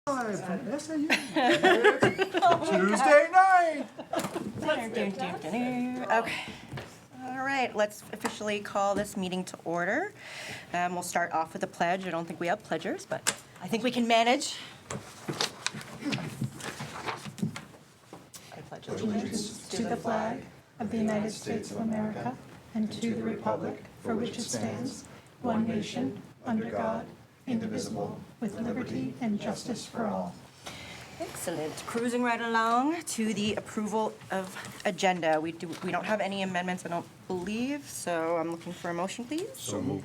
Live from SAU. Tuesday night. Okay. All right, let's officially call this meeting to order. We'll start off with the pledge. I don't think we have pledgers, but I think we can manage. I pledge Allegiance to the flag of the United States of America and to the republic for which it stands, one nation, under God, indivisible, with liberty and justice for all. Excellent. Cruising right along to the approval of agenda. We don't have any amendments, I don't believe, so I'm looking for a motion, please. So move.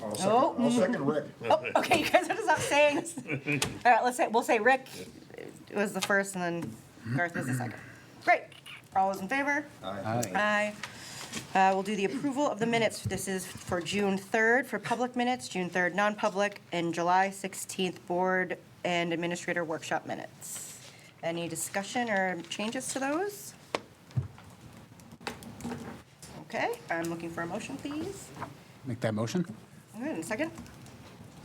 Oh. I'll second Rick. Oh, okay, you guys have to stop saying this. All right, we'll say Rick was the first and then Garth was the second. Great. All those in favor? Aye. Aye. We'll do the approval of the minutes. This is for June 3rd for public minutes, June 3rd non-public, and July 16th board and administrator workshop minutes. Any discussion or changes to those? Okay, I'm looking for a motion, please. Make that motion? All right, and a second?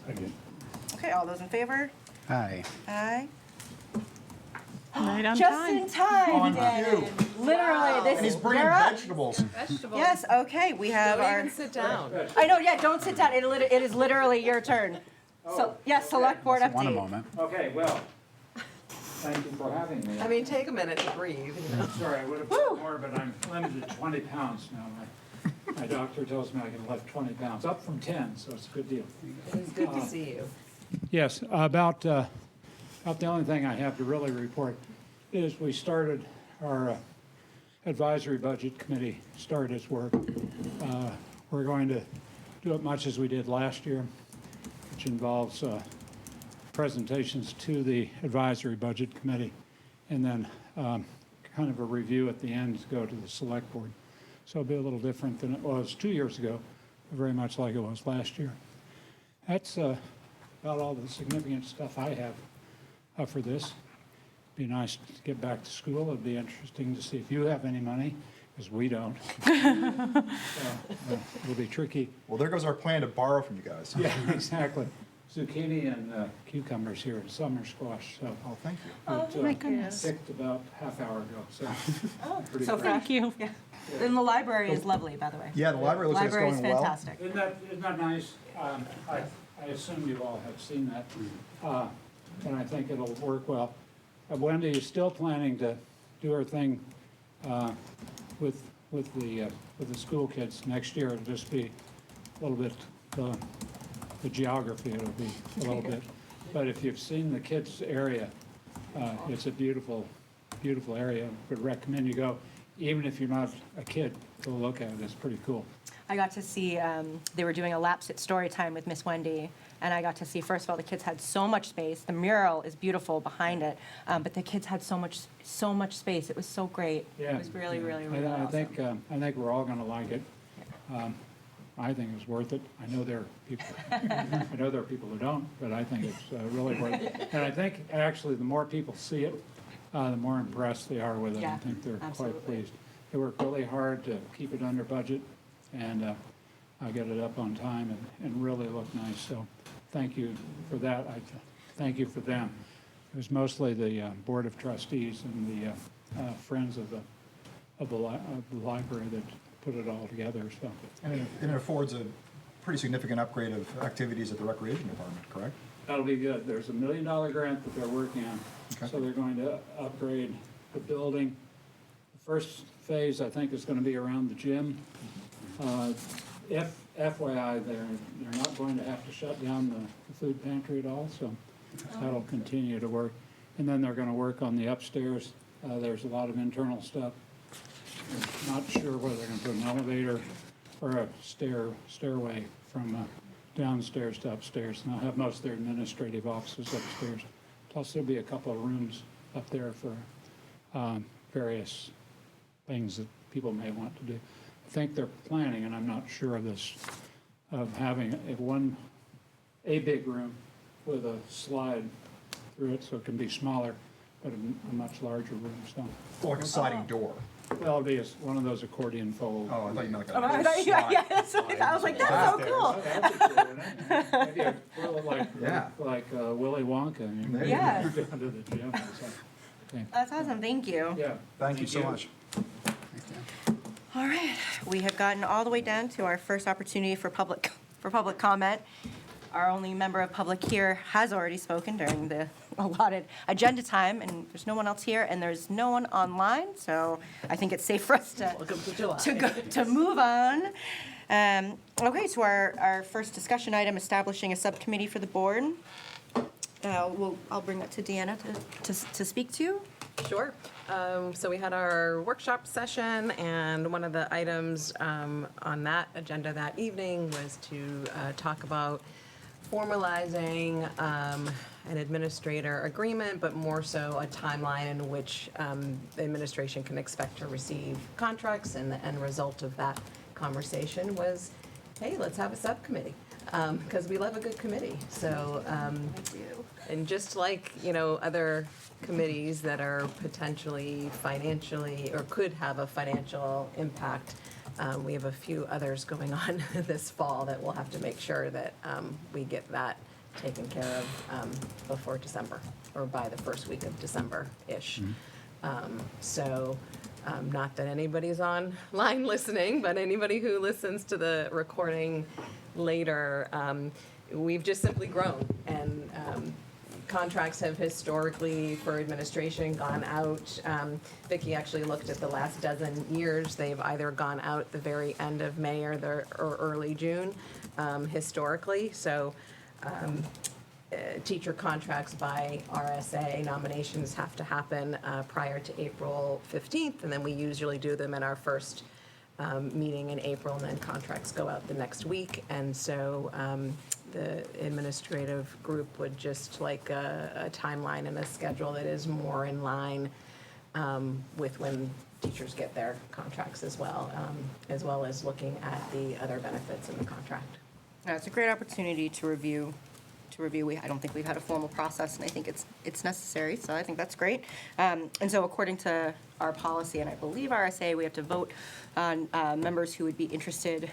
Second. Okay, all those in favor? Aye. Aye. Right on Just in time, On Dan. cue. Literally, this And he's is, bringing you're up. vegetables. Vegetables. Yes, okay, we have Don't our, even sit down. I know, yeah, don't sit down, it is literally your turn. So, yes, select board Want a update. moment? Okay, well, thank you for having me. I mean, take a minute to breathe, you know. Sorry, I would have put more, but I'm limited to 20 pounds now. My doctor tells me I can lift 20 pounds, up from 10, so it's a good deal. It's good to see you. Yes, about the only thing I have to really report is we started our advisory budget committee started its work. We're going to do it much as we did last year, which involves presentations to the advisory budget committee, and then kind of a review at the end to go to the select board. So it'll be a little different than it was 2 years ago, but very much like it was last year. That's about all the significant stuff I have for this. Be nice to get back to school. It'd be interesting to see if you have any money, because we don't. It'll be tricky. Well, there goes our plan to borrow from you guys. Yeah, exactly. Zucchini and cucumbers here and summer squash, so. Oh, thank you. Oh, my goodness. Picked about half hour ago, so. pretty So fresh. thank you. Yeah. And the library is lovely, by the way. Yeah, the library looks like it's Library going is well. fantastic. Isn't that nice? I assume you all have seen that, and I think it'll work well. Wendy is still planning to do her thing with the school kids next year. It'll just be a little bit the geography. It'll be a little bit, but if you've seen the kids area, it's a beautiful, beautiful area. Would recommend you go, even if you're not a kid. Go look at it. It's pretty cool. I got to see, they were doing a laps at story time with Miss Wendy, and I got to see, first of all, the kids had so much space. The mural is beautiful behind it, but the kids had so much space. It was so great. Yeah. It was really, really, really I awesome. think we're all going to like it. I think it's worth it. I know there are people who don't, but I think it's really worth it. And I think actually the more people see it, the more impressed they are with it. Yeah, I think they're absolutely. quite pleased. They worked really hard to keep it under budget and get it up on time and really look nice. So thank you for that. Thank you for them. It was mostly the Board of Trustees and the Friends of the library that put it all together. So And it affords a pretty significant upgrade of activities at the recreation department, correct? that'll be good. There's $1 million grant that they're working on. Okay. So they're going to upgrade the building. The first phase, I think, is going to be around the gym. FYI, they're not going to have to shut down the food pantry at all, so that'll continue to work. And then they're going to work on the upstairs. There's a lot of internal stuff. I'm not sure whether they're going to put an elevator or a stairway from downstairs to upstairs. And they'll have most of their administrative offices upstairs. Plus, there'll be a couple of rooms up there for various things that people may want to do. I think they're planning, and I'm not sure of this, of having a big room with a slide through it so it can be smaller, but a much larger room. So Like a sliding door. Well, it'll be one of those accordion fold. Oh, I thought you meant Oh, like a. that's what I was like, that's so cool. That'd be cool, wouldn't it? Maybe a little Yeah. like Willy Wonka. And There you you go. go down to the gym or something. Okay. That's awesome, thank you. Yeah. Thank you so much. All right, we have gotten all the way down to our first opportunity for public comment. Our only member of public here has already spoken during the allotted agenda time, and there's no one else here, and there's no one online, so I think it's safe for us to Welcome to July. to move on. Okay, so our first discussion item, establishing a subcommittee for the board. I'll bring that to Deanna to speak to. Sure. So we had our workshop session, and one of the items on that agenda that evening was to talk about formalizing an administrator agreement, but more so a timeline in which the administration can expect to receive contracts, and the end result of that conversation was, hey, let's have a subcommittee, because we love a good committee. So, and just like, other committees that are potentially financially, or could have a financial impact, we have a few others going on this fall that we'll have to make sure that we get that taken care of before December, or by the first week of December-ish. So, not that anybody's online listening, but anybody who listens to the recording later, we've just simply grown, and contracts have historically, for administration, gone out. Vicki actually looked at the last dozen years. They've either gone out the very end of May or early June, historically. So teacher contracts by RSA nominations have to happen prior to April 15th, and then we usually do them in our first meeting in April, and then contracts go out the next week. And so the administrative group would just like a timeline and a schedule that is more in line with when teachers get their contracts as well as looking at the other benefits in the contract. It's a great opportunity to review. I don't think we've had a formal process, and I think it's necessary, so I think that's great. And so according to our policy, and I believe RSA, we have to vote on members who would be interested,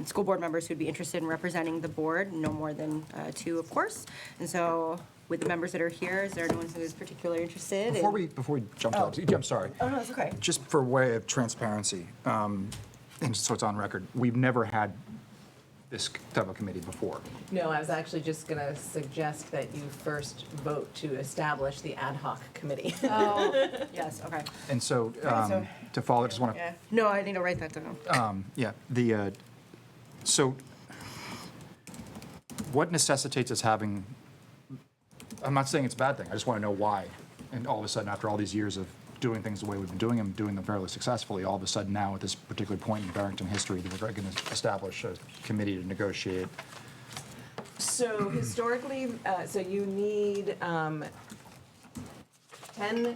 school board members who would be interested in representing the board, no more than 2, of course. And so with the members that are here, is there anyone who is particularly interested? Before we jump to that, I'm sorry. Oh, no, that's okay. Just for way of transparency, and so it's on record, we've never had this type of committee before. No, I was actually just going to suggest that you first vote to establish the ad hoc committee. Oh, yes, okay. And so, so- to follow, just want to, Yeah. No, I need to write that down. so what necessitates us having, I'm not saying it's a bad thing, I just want to know why. And all of a sudden, after all these years of doing things the way we've been doing them fairly successfully, all of a sudden now at this particular point in Barrington history, that we're going to establish a committee to negotiate. So historically, so you need 10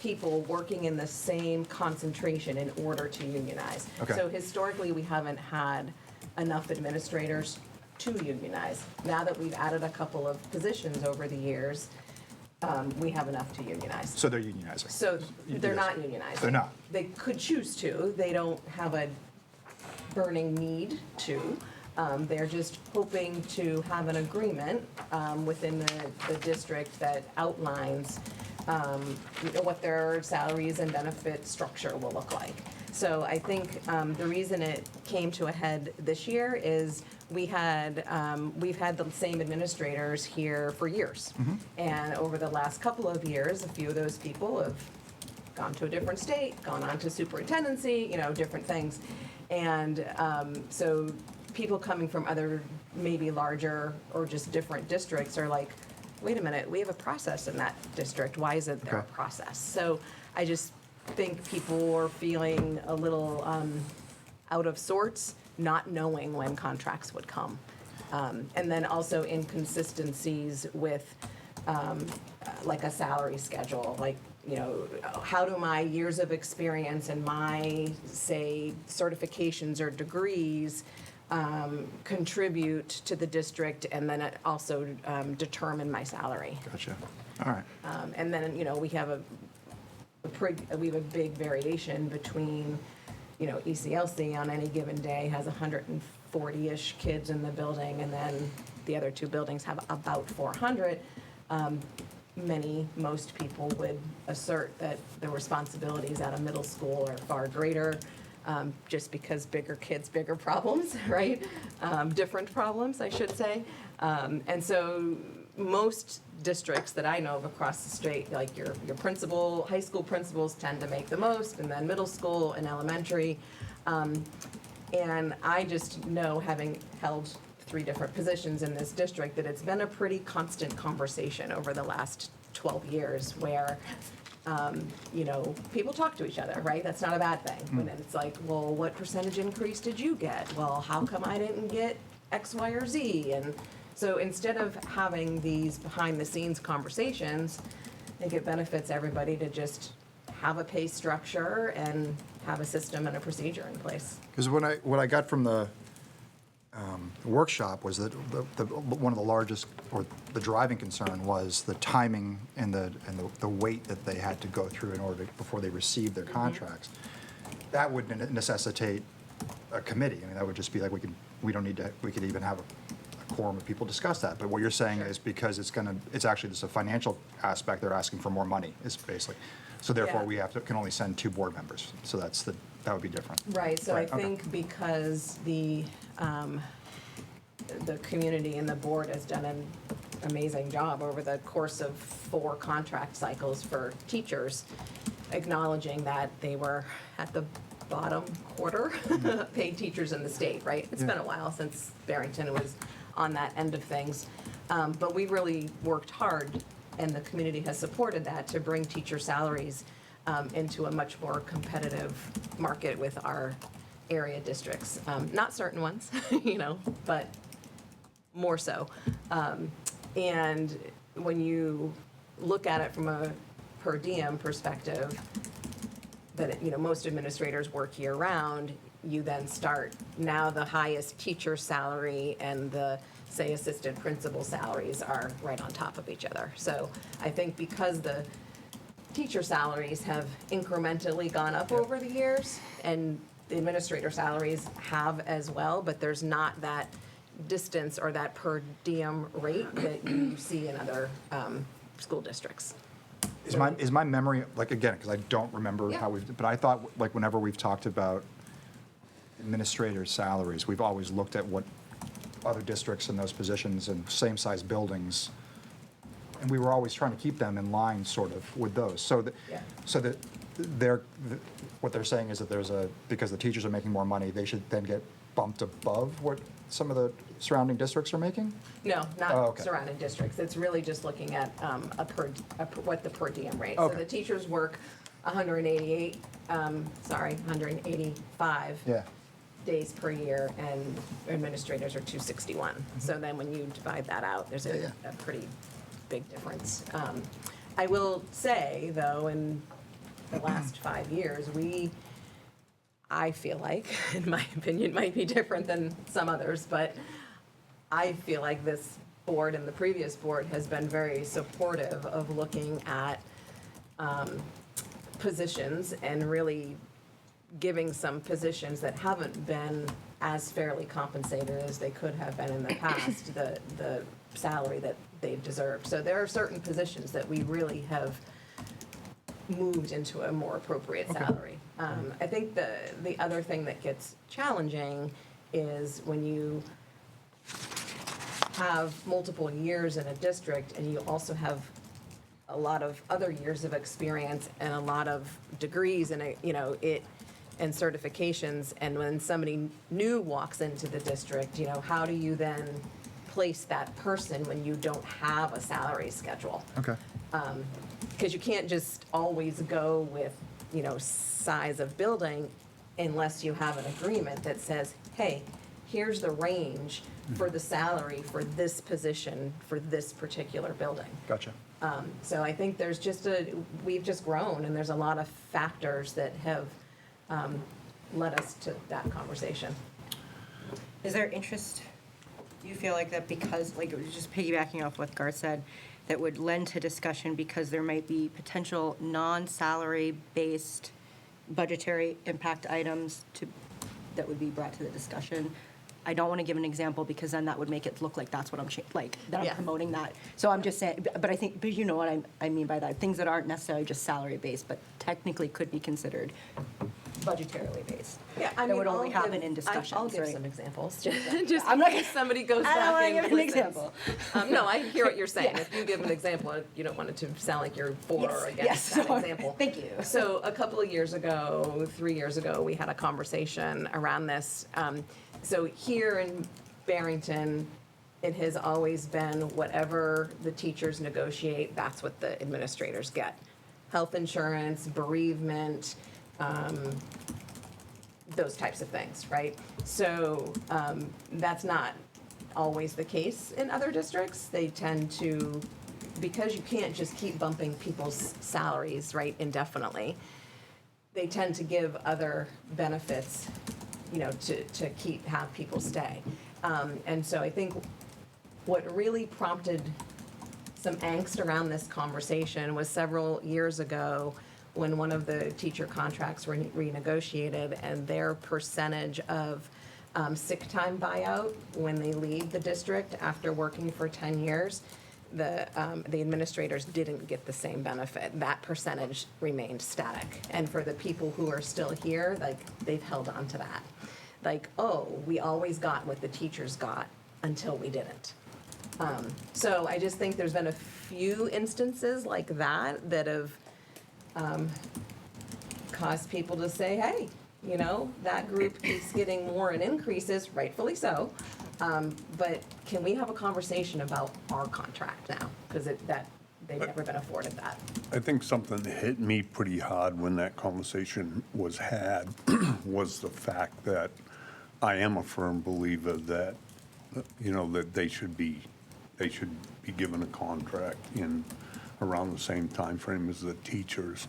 people working in the same concentration in order to unionize. Okay. So historically, we haven't had enough administrators to unionize. Now that we've added a couple of positions over the years, we have enough to unionize. So they're unionizing. So they're not unionized. They're not. They could choose to. They don't have a burning need to. They're just hoping to have an agreement within the district that outlines what their salaries and benefit structure will look like. So I think the reason it came to a head this year is we've had the same administrators here for years. And over the last couple of years, a few of those people have gone to a different state, gone on to superintendency, different things. And so people coming from other, maybe larger or just different districts are like, wait a minute, we have a process in that district. Why isn't there a Okay. process? So I just think people were feeling a little out of sorts, not knowing when contracts would come. And then also inconsistencies with like a salary schedule, like, how do my years of experience and my, say, certifications or degrees contribute to the district, and then it also determine my salary. Gotcha. All right. And then, we have we have a big variation between, ECLC on any given day has 140-ish kids in the building, and then the other two buildings have about 400. Most people would assert that the responsibilities at a middle school are far greater, just because bigger kids, bigger problems, right? Different problems, I should say. And so most districts that I know of across the state, like your high school principals tend to make the most, and then middle school and elementary. And I just know, having held 3 different positions in this district, that it's been a pretty constant conversation over the last 12 years where, people talk to each other, right? That's not a bad thing. When it's like, well, what percentage increase did you get? Well, how come I didn't get X, Y, or Z? And so instead of having these behind-the-scenes conversations, I think it benefits everybody to just have a pay structure and have a system and a procedure in place. Because what I got from the workshop was that one of the largest, or the driving concern, was the timing and the weight that they had to go through in order before they received their contracts. That would necessitate a committee. I mean, that would just be like, we could even have a quorum of people discuss that. But what you're saying is because it's actually just a financial aspect, they're asking for more money, is basically. So therefore, Yeah. we can only send 2 board members. So that would be different. Right, so I Right, okay. think because the community and the board has done an amazing job over the course of 4 contract cycles for teachers, acknowledging that they were at the bottom quarter paid teachers in the state, right? It's been a while since Barrington was on that end of things. But we really worked hard, and the community has supported that, to bring teacher salaries into a much more competitive market with our area districts. Not certain ones, but more so. And when you look at it from a per diem perspective, that, most administrators work year-round, you then start, now the highest teacher salary and the, say, assistant principal salaries are right on top of each other. So I think because the teacher salaries have incrementally gone up over the years, and the administrator salaries have as well, but there's not that distance or that per diem rate that you see in other school districts. Is my memory, like, again, because I don't remember Yeah. but I thought, like, whenever we've talked about administrator salaries, we've always looked at what other districts in those positions and same-sized buildings, and we were always trying to keep them in line, sort of, with those. So that, Yeah. so that what they're saying is that because the teachers are making more money, they should then get bumped above what some of the surrounding districts are making? No, Oh, not okay. surrounding districts. It's really just looking at what the per diem rate. So Okay. the teachers work 185 Yeah. days per year, and administrators are 261. So then when you divide that out, there's a pretty big difference. I will say, though, in the last 5 years, I feel like, in my opinion, might be different than some others, but I feel like this board and the previous board has been very supportive of looking at positions and really giving some positions that haven't been as fairly compensated as they could have been in the past, the salary that they deserved. So there are certain positions that we really have moved into a more appropriate salary. I think the other thing that gets challenging is when you have multiple years in a district and you also have a lot of other years of experience and a lot of degrees and and certifications, and when somebody new walks into the district, how do you then place that person when you don't have a salary schedule? Okay. Because you can't just always go with, size of building unless you have an agreement that says, hey, here's the range for the salary for this position for this particular building. Gotcha. So I think we've just grown, and there's a lot of factors that have led us to that conversation. Is there interest, do you feel like that because, like, it was just piggybacking off what Garth said, that would lend to discussion because there might be potential non-salary-based budgetary impact items that would be brought to the discussion. I don't want to give an example because then that would make it look like that's what I'm, that I'm Yeah. promoting that. So I'm just saying, but you know what I mean by that. Things that aren't necessarily just salary-based, but technically could be considered budgetarily based. Yeah, I That mean, would only I'll happen give- in discussions, I'll give right? some examples, just I'm in not case gonna- somebody goes I don't back wanna and give an listens. example. No, I hear what you're saying. If you give an example, you don't want it to sound like you're for or against that so- example. Thank you. So a couple of years ago, 3 years ago, we had a conversation around this. So here in Barrington, it has always been whatever the teachers negotiate, that's what the administrators get. Health insurance, bereavement, those types of things, right? So that's not always the case in other districts. They tend to, because you can't just keep bumping people's salaries, right, indefinitely, they tend to give other benefits, you know, to have people stay. And so I think what really prompted some angst around this conversation was several years ago when one of the teacher contracts were renegotiated and their percentage of sick time buyout when they leave the district after working for 10 years, the administrators didn't get the same benefit. That percentage remained static. And for the people who are still here, like, they've held on to that. Like, oh, we always got what the teachers got until we didn't. So I just think there's been a few instances like that that have caused people to say, hey, you know, that group keeps getting more in increases, rightfully so, but can we have a conversation about our contract now? Because they've never been afforded that. I think something that hit me pretty hard when that conversation was had was the fact that I am a firm believer that, you know, that they should be given a contract in around the same time frame as the teachers.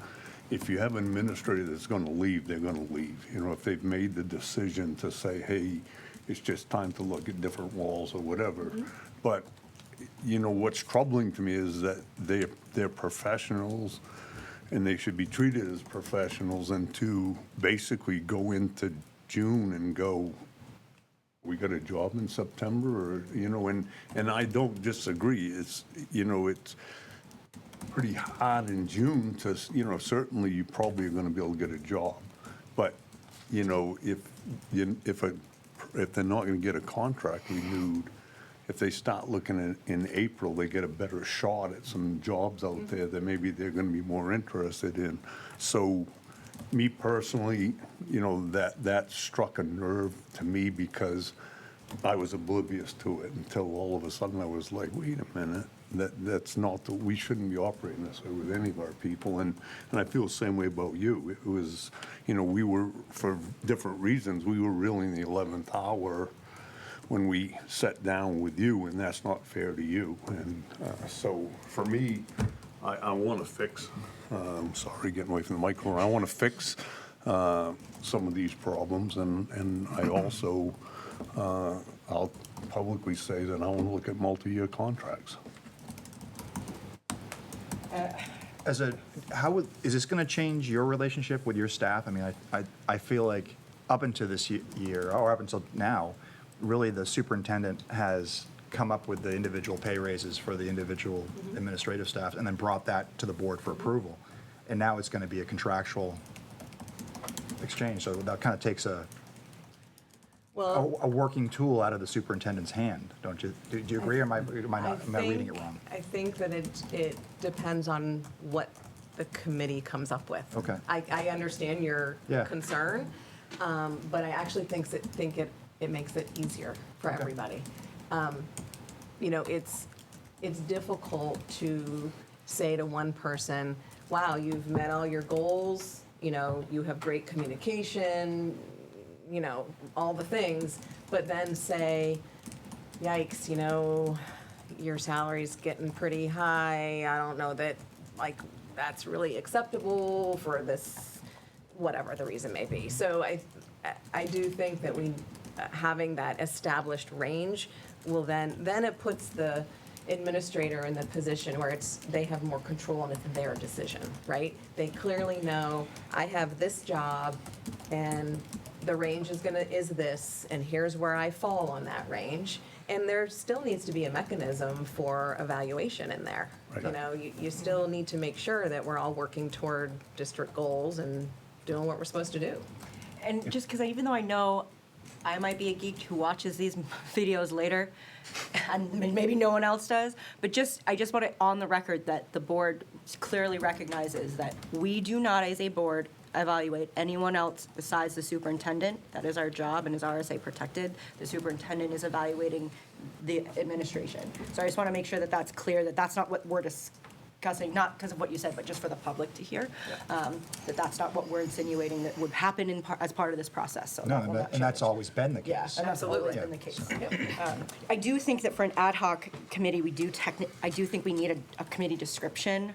If you have an administrator that's going to leave, they're going to leave. You know, if they've made the decision to say, hey, it's just time to look at different walls or whatever. But, you know, what's troubling to me is that they're professionals and they should be treated as professionals, and to basically go into June and go, we got a job in September, or, you know, and I don't disagree. It's, you know, it's pretty hard in June to, you know, certainly you probably are gonna be able to get a job. But, you know, if they're not gonna get a contract renewed, if they start looking at, in April, they get a better shot at some jobs out there that maybe they're gonna be more interested in. So, me personally, you know, that struck a nerve to me because I was oblivious to it until all of a sudden I was like, wait a minute, that's not, we shouldn't be operating this way with any of our people. And I feel the same way about you. It was, you know, we were, for different reasons, we were really in the 11th hour when we sat down with you, and that's not fair to you. And so for me, I want to fix, I'm sorry, getting away from the microphone, I want to fix some of these problems, and I also, I'll publicly say that I want to look at multi-year contracts. Is this going to change your relationship with your staff? I mean, I feel like up until this year, or up until now, really the superintendent has come up with the individual pay raises for the individual administrative staff and then brought that to the board for approval. And now it's going to be a contractual exchange. So that kind of takes a working tool out of the superintendent's hand, don't you? Do you agree, or am I reading it wrong? I think that it depends on what the committee comes up with. Okay. I understand your Yeah. concern, but I actually think it makes it easier for Okay. everybody. You know, it's difficult to say to one person, wow, you've met all your goals, you know, you have great communication, you know, all the things, but then say, yikes, you know, your salary's getting pretty high, I don't know that, like, that's really acceptable for this, whatever the reason may be. So I do think that having that established range will then it puts the administrator in the position where they have more control and it's their decision, right? They clearly know, I have this job and the range is this, and here's where I fall on that range. And there still needs to be a mechanism for evaluation in there. Right. You know, you still need to make sure that we're all working toward district goals and doing what we're supposed to do. And just because even though I know I might be a geek who watches these videos later, and maybe no one else does, but I just want it on the record that the board clearly recognizes that we do not, as a board, evaluate anyone else besides the superintendent. That is our job and is RSA protected. The superintendent is evaluating the administration. So I just want to make sure that that's clear, that that's not what we're discussing, not because of what you said, but just for the public to hear, that that's not what we're insinuating that would happen as part of this process. So No, that will not and that's change. always been the case. Yeah, and that's always Absolutely. been the case. I do think that for an ad hoc committee, I do think we need a committee description.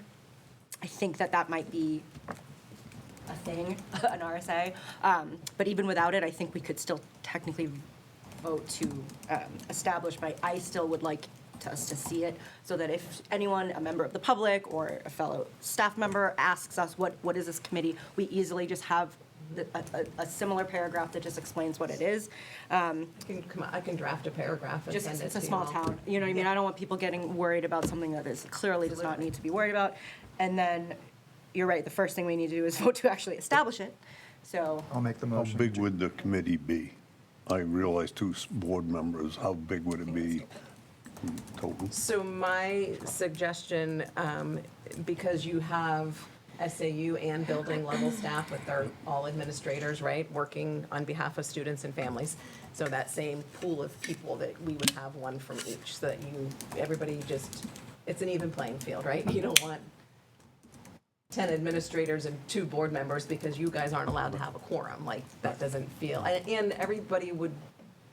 I think that might be a thing, an RSA. But even without it, I think we could still technically vote to establish, but I still would like us to see it, so that if anyone, a member of the public or a fellow staff member asks us, what is this committee, we easily just have a similar paragraph that just explains what it is. I can draft a paragraph and Just send it it's to a you small all. town, you know what I mean? I don't want people getting worried about something that is clearly does not need to be worried about. And then, you're right, the first thing we need to do is vote to actually establish it. So, I'll make the How motion. big would the committee be? I realize two board members, how big would it be total? So my suggestion, because you have SAU and building level staff with their all administrators, right, working on behalf of students and families. So that same pool of people that we would have one from each, so that everybody just, it's an even playing field, right? You don't want 10 administrators and 2 board members because you guys aren't allowed to have a quorum. Like, that doesn't feel, and everybody would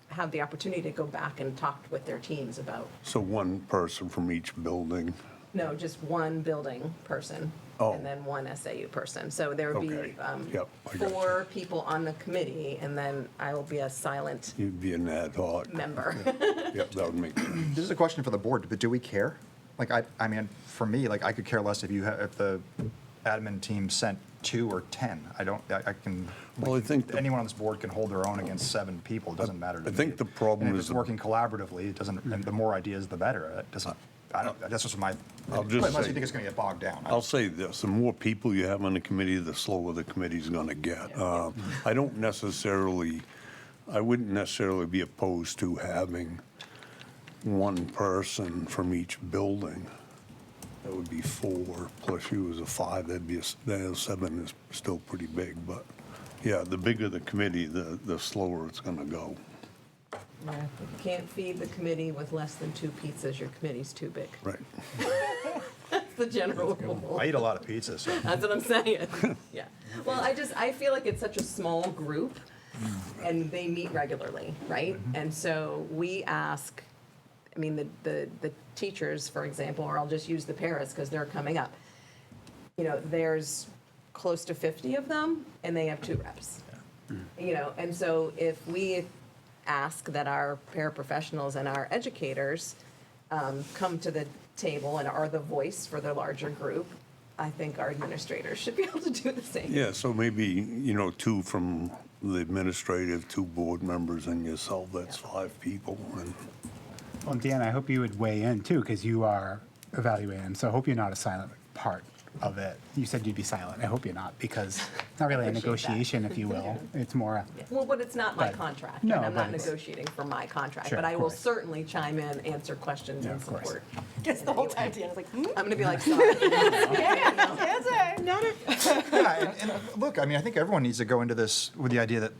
have the opportunity to go back and talk with their teams about, So one person from each building? no, just one building person Oh. and then one SAU person. So there would be Okay. Yep, I got you. 4 people on the committee, and then I will be a silent You'd be an ad hoc. member. Yep, that would make sense. This is a question for the board, but do we care? Like, I mean, for me, like, I could care less if if the admin team sent 2 or 10. I can, Well, I think the- anyone on this board can hold their own against 7 people. It doesn't matter to me. I think the problem And if is it's the- working collaboratively, it doesn't, and the more ideas, the better. It doesn't, that's just my, I'll just unless say- you think it's going to get bogged down. I'll say this, the more people you have on the committee, the slower the committee's gonna get. I wouldn't necessarily be opposed to having one person from each building. That would be 4, plus you as a 5, then 7 is still pretty big, but, yeah, the bigger the committee, the slower it's gonna go. Yeah, if you can't feed the committee with less than 2 pizzas, your committee's too big. Right. That's the general rule. I eat a lot of pizza, so. That's what I'm saying. Yeah. Well, I feel like it's such a small group and they meet regularly, right? And so we ask, I mean, the teachers, for example, or I'll just use the paras because they're coming up. You know, there's close to 50 of them and they have 2 reps. You know, and so if we ask that our paraprofessionals and our educators come to the table and are the voice for the larger group, I think our administrators should be able to do the same. Yeah, so maybe, 2 from the administrative, 2 board members and yourself, that's 5 people. And Well, Dan, I hope you would weigh in too, because you are evaluating them. So I hope you're not a silent part of it. You said you'd be silent. I hope you're not, because it's not really a Appreciate that. negotiation, if you will. It's more, Well, but it's not my But- contract, no, and I'm not but it's- negotiating for my contract, Sure, but I of will course. certainly chime in, answer questions, Yeah, and of course. support. just the whole time, Deanna's like, I'm gonna be like, sorry. Yeah, and look, I mean, I think everyone needs to go into this with the idea that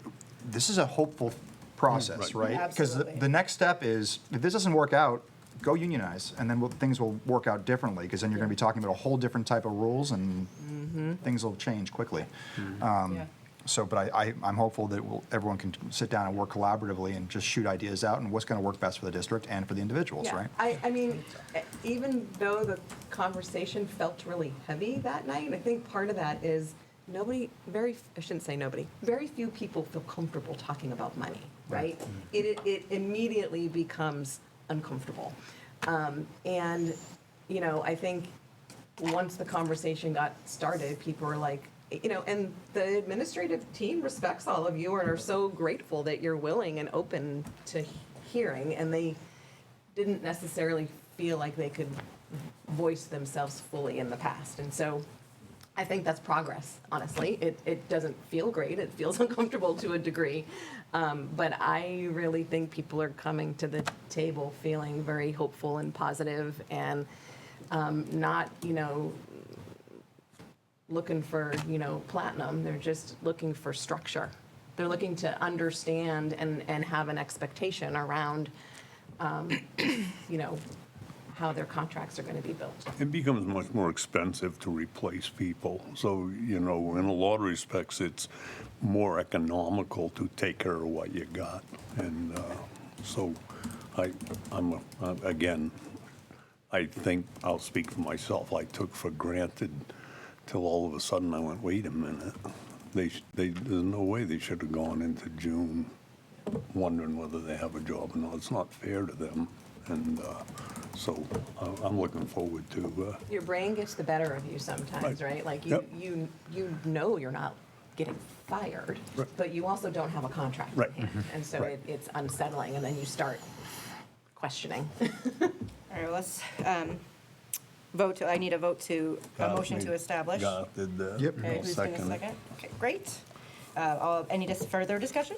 this is a hopeful process, right? Because Absolutely. the next step is, if this doesn't work out, go unionize, and then things will work out differently, because then you're going to be talking about a whole different type of rules, and things will change quickly. Yeah. So, but I'm hopeful that everyone can sit down and work collaboratively and just shoot ideas out and what's going to work best for the district and for the individuals, Yeah, right? I mean, even though the conversation felt really heavy that night, I think part of that is I shouldn't say nobody, very few people feel comfortable talking about money, right? It immediately becomes uncomfortable. And, you know, I think once the conversation got started, people were like, you know, and the administrative team respects all of you and are so grateful that you're willing and open to hearing, and they didn't necessarily feel like they could voice themselves fully in the past. And so I think that's progress, honestly. It doesn't feel great. It feels uncomfortable to a degree. But I really think people are coming to the table feeling very hopeful and positive and not, you know, looking for, you know, platinum. They're just looking for structure. They're looking to understand and have an expectation around, you know, how their contracts are going to be built. It becomes much more expensive to replace people. So, you know, in a lot of respects, it's more economical to take care of what you got. And so again, I think I'll speak for myself. I took for granted till all of a sudden I went, wait a minute. There's no way they should have gone into June wondering whether they have a job or not. It's not fair to them. And so I'm looking forward to. Your brain gets the better of you sometimes, right? Like Yep. you know you're not getting fired, Right. but you also don't have a contract Right. in hand. And so Right. it's unsettling, and then you start questioning. All right, let's vote to, I need a vote to, a motion to establish. Garth did that. Yep. Okay, I'll who's going to second it. second? Okay, great. Any further discussion?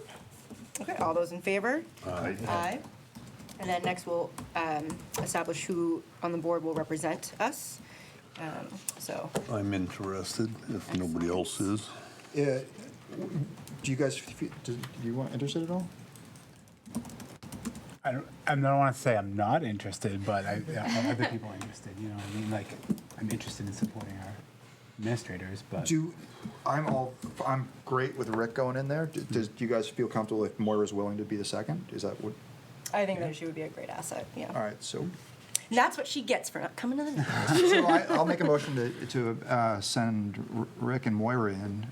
Okay, all those in favor? Aye. Aye. And then next we'll establish who on the board will represent us. So, I'm interested, if nobody else is. Yeah. Do you guys, do you want interested at all? I don't want to say I'm not interested, but other people are interested, you know what I mean? Like, I'm interested in supporting our administrators, but. I'm great with Rick going in there. Do you guys feel comfortable if Moira's willing to be the second? Is that what? I think that she would be a great asset, yeah. All right, so. And that's what she gets for not coming to the meeting. So I'll make a motion to send Rick and Moira in,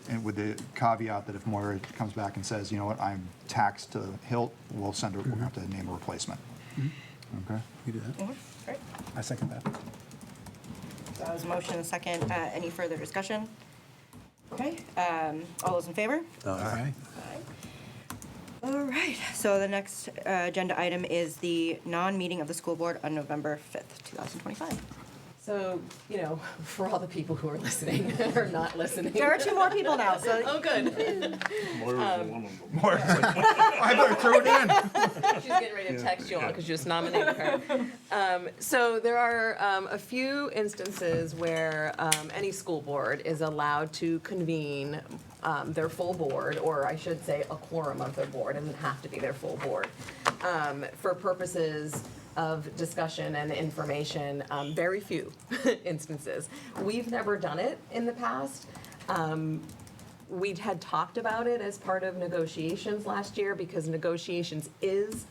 and with the caveat that if Moira comes back and says, you know what, I'm taxed to hilt, we'll send her, we'll have to name a replacement. Okay? You do that? Great. I second that. So that was a motion and a second. Any further discussion? Okay, all those in favor? Aye. All right, so the next agenda item is the non-meeting of the school board on November 5th, 2025. So, you know, for all the people who are listening or not listening. There are two more people now, so Oh, good. I better throw it in. She's getting ready to text you all because you just nominated her. So there are a few instances where any school board is allowed to convene their full board, or I should say a quorum of their board. It doesn't have to be their full board, for purposes of discussion and information. Very few instances. We've never done it in the past. We had talked about it as part of negotiations last year, because negotiations is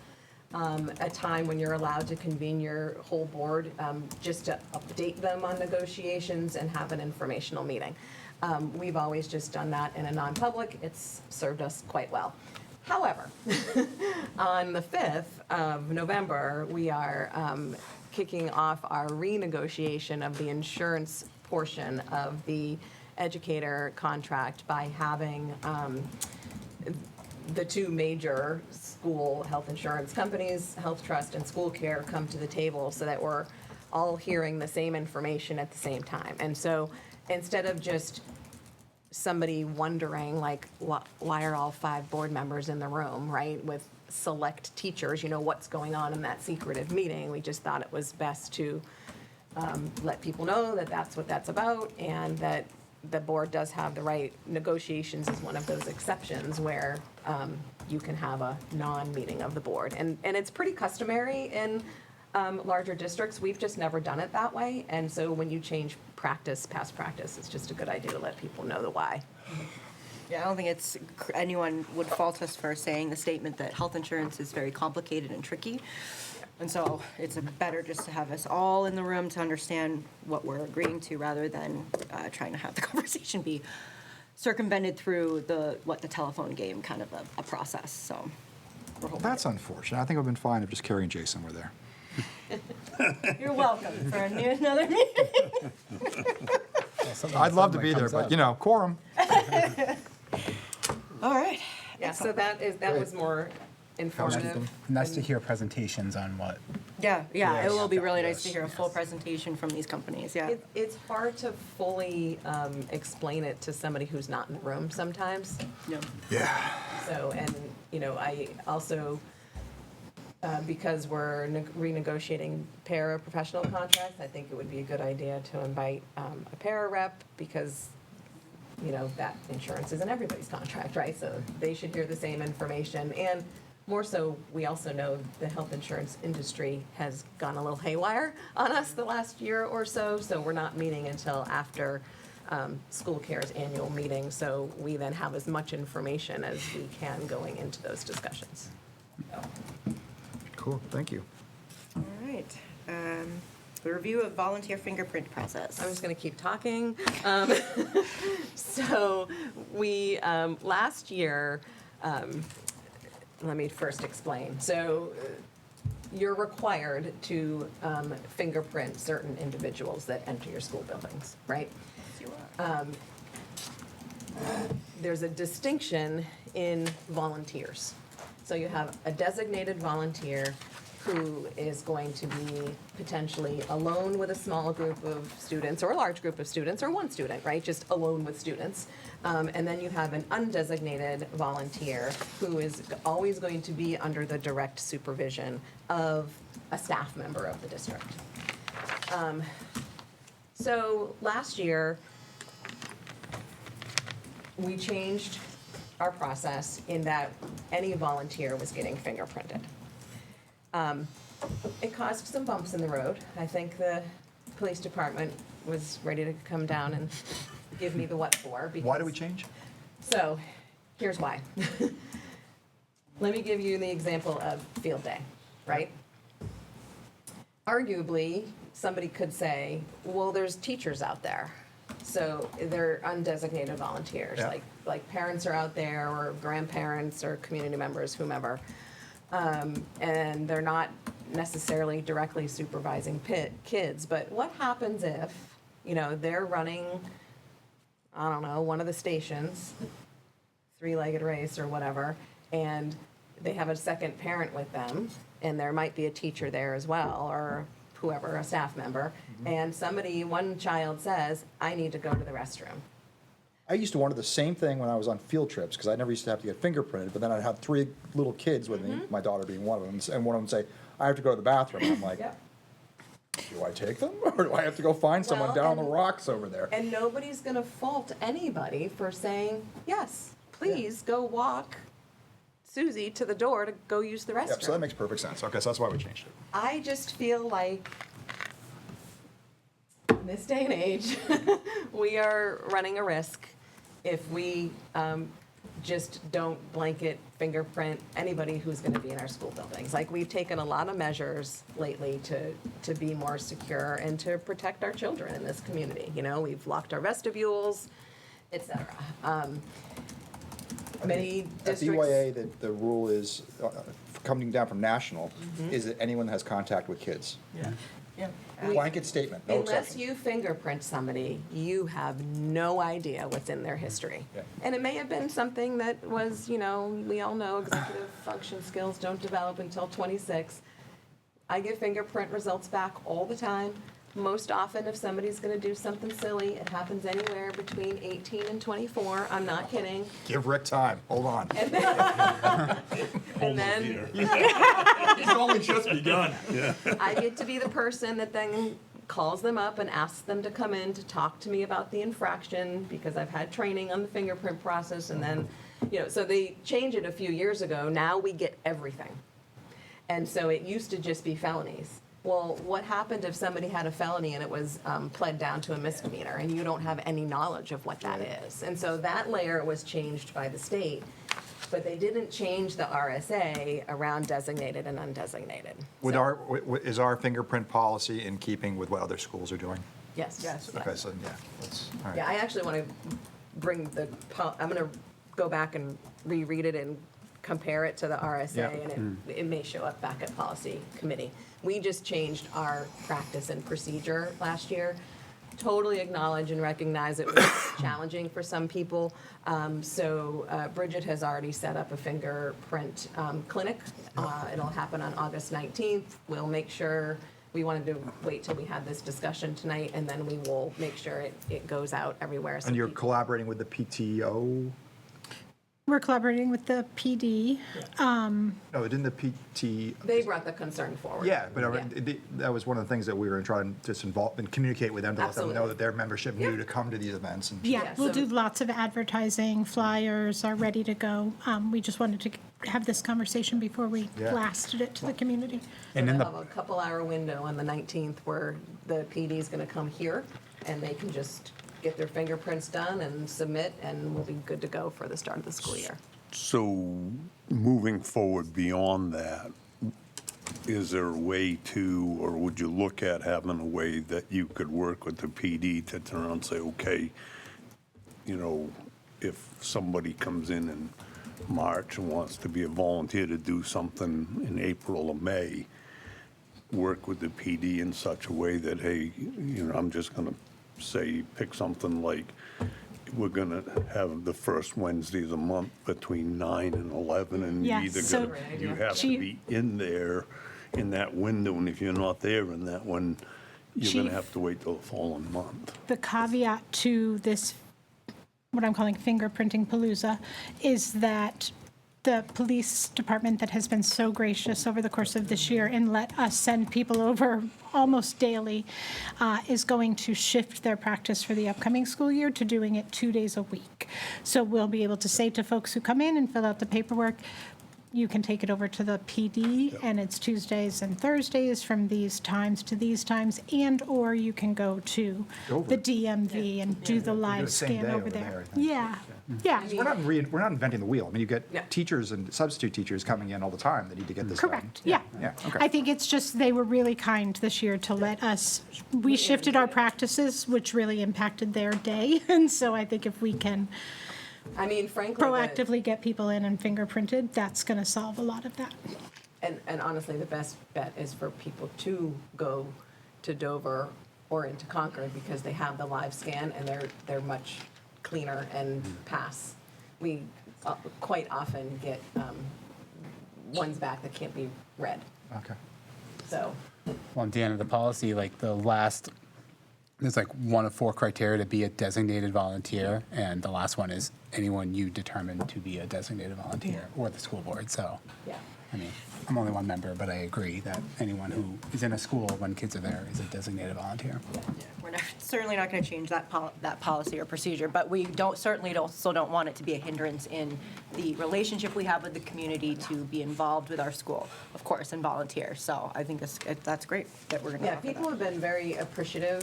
a time when you're allowed to convene your whole board, just to update them on negotiations and have an informational meeting. We've always just done that in a non-public. It's served us quite well. However, on the 5th of November, we are kicking off our renegotiation of the insurance portion of the educator contract by having the two major school health insurance companies, Health Trust and School Care, come to the table so that we're all hearing the same information at the same time. And so instead of just somebody wondering, like, why are all 5 board members in the room, right, with select teachers, you know, what's going on in that secretive meeting, we just thought it was best to let people know that that's what that's about, and that the board does have the right. Negotiations is one of those exceptions where you can have a non-meeting of the board. And it's pretty customary in larger districts. We've just never done it that way. And so when you change past practice, it's just a good idea to let people know the why. yeah, I don't think anyone would fault us for saying the statement that health insurance is very complicated and tricky. And so it's better just to have us all in the room to understand what we're agreeing to, rather than trying to have the conversation be circumvented through the telephone game kind of a process, so we're hoping. That's unfortunate. I think it would have been fine if just Carrie and Jason were there. You're welcome for another meeting. I'd love to be there, but, you know, quorum. All right. Yeah, so that was more informative. Nice to hear presentations on what, Yeah, it will be really nice to hear a full presentation from these companies, yeah. It's hard to fully explain it to somebody who's not in the room sometimes. Yeah. So, and, you know, I also, because we're renegotiating para-professional contracts, I think it would be a good idea to invite a para rep, because, you know, that insurance isn't everybody's contract, right? So they should hear the same information. And more so, we also know the health insurance industry has gone a little haywire on us the last year or so, so we're not meeting until after School Care's annual meeting, so we then have as much information as we can going into those discussions. Cool, thank you. All right. The review of volunteer fingerprint process. I'm just going to keep talking. So we, last year, let me first explain. So you're required to fingerprint certain individuals that enter your school buildings, right? There's a distinction in volunteers. So you have a designated volunteer who is going to be potentially alone with a small group of students, or a large group of students, or one student, right? Just alone with students. And then you have an undesignated volunteer who is always going to be under the direct supervision of a staff member of the district. So last year, we changed our process in that any volunteer was getting fingerprinted. It caused some bumps in the road. I think the police department was ready to come down and give me the what for. Why do we change? So, here's why. Let me give you the example of field day, right? Arguably, somebody could say, well, there's teachers out there. So they're undesignated volunteers, Yeah. like parents are out there, or grandparents, or community members, whomever. And they're not necessarily directly supervising kids, but what happens if, you know, they're running, I don't know, one of the stations, three-legged race or whatever, and they have a second parent with them, and there might be a teacher there as well, or whoever, a staff member, and one child says, I need to go to the restroom. I used to wonder the same thing when I was on field trips, because I never used to have to get fingerprinted, but then I'd have 3 little kids with me, my daughter being one of them, and one of them say, I have to go to the bathroom. And I'm like, Yep. do I take them? Or do I have to go find someone Well, down on and- the rocks over there? And nobody's gonna fault anybody for saying, yes, please go walk Susie to the door to go use the restroom. Yep, so that makes perfect sense. Okay, so that's why we changed it. I just feel like in this day and age, we are running a risk if we just don't blanket fingerprint anybody who's going to be in our school buildings. Like, we've taken a lot of measures lately to be more secure and to protect our children in this community. You know, we've locked our vestibules, et cetera. Many At districts. BYA, the rule is, coming down from national, is that anyone that has contact with kids. Yeah. Blanket statement, no Unless exceptions. you fingerprint somebody, you have no idea what's in their history. Yeah. And it may have been something that was, you know, we all know executive function skills don't develop until 26. I get fingerprint results back all the time. Most often, if somebody's going to do something silly, it happens anywhere between 18 and 24. I'm not kidding. Give Rick time, hold on. And then He's only just begun. I get to be the person that then calls them up and asks them to come in to talk to me about the infraction, because I've had training on the fingerprint process. And then, you know, so they changed it a few years ago. Now we get everything. And so it used to just be felonies. Well, what happened if somebody had a felony and it was pled down to a misdemeanor, and you don't have any knowledge of what that is? And so that layer was changed by the state, but they didn't change the RSA around designated and undesignated. Is our fingerprint policy in keeping with what other schools are doing? Yes. Yes. Okay, so, yeah, that's, all right. Yeah, I actually want to bring I'm going to go back and reread it and compare it to the RSA, Yeah. and it may show up back at policy committee. We just changed our practice and procedure last year. Totally acknowledge and recognize it was challenging for some people. So Bridget has already set up a fingerprint clinic. It'll happen on August 19th. We'll make sure, we wanted to wait till we had this discussion tonight, and then we will make sure it goes out everywhere. so And you're people- collaborating with the PTO? We're collaborating with the PD. No, didn't the PT? They brought the concern forward. Yeah, but that was one of the things that we were going to try and just involve and communicate with them to let them know Absolutely. that their membership knew Yeah. to come to these events. And Yeah, Yeah, we'll so- do lots of advertising, flyers are ready to go. We just wanted to have this conversation before we Yeah. blasted it to the community. And in They'll the, have a couple-hour window on the 19th where the PD is going to come here, and they can just get their fingerprints done and submit, and we'll be good to go for the start of the school year. So moving forward beyond that, is there a way to, or would you look at having a way that you could work with the PD to turn around and say, okay, you know, if somebody comes in March and wants to be a volunteer to do something in April or May, work with the PD in such a way that, hey, you know, I'm just going to say, pick something like, we're going to have the first Wednesday of the month between 9 and 11, and you Yes, either so- gotta, you have to Chief- be in there in that window, and if you're not there in that one, you're going Chief- to have to wait till the following month. The caveat to this, what I'm calling fingerprinting palooza, is that the police department that has been so gracious over the course of this year and let us send people over almost daily is going to shift their practice for the upcoming school year to doing it 2 days a week. So we'll be able to say to folks who come in and fill out the paperwork, you can take it over to the PD, and it's Tuesdays and Thursdays from these times to these times, and/or you can go to the DMV and do the do live the same scan day over over there, there. I think. Yeah, yeah. we're not inventing the wheel. I mean, you Yeah. get teachers and substitute teachers coming in all the time that need to get this done. Correct, yeah. Yeah, okay. I think it's just, they were really kind this year to let us, we shifted our practices, which really impacted their day. And so I think if we can I mean, frankly. proactively get people in and fingerprinted, that's going to solve a lot of that. And honestly, the best bet is for people to go to Dover or into Concord because they have the live scan and they're much cleaner and pass. We quite often get ones back that can't be read, Okay. so. well, Dan, the policy, like the last, there's like 1 of 4 criteria to be a designated volunteer, and the last one is anyone you determine to be a designated volunteer or the school board. So, Yeah. I mean, I'm only one member, but I agree that anyone who is in a school when kids are there is a designated volunteer. We're certainly not going to change that policy or procedure, but we certainly also don't want it to be a hindrance in the relationship we have with the community to be involved with our school, of course, and volunteer. So I think that's great that we're going to Yeah, offer people that. have been very appreciative.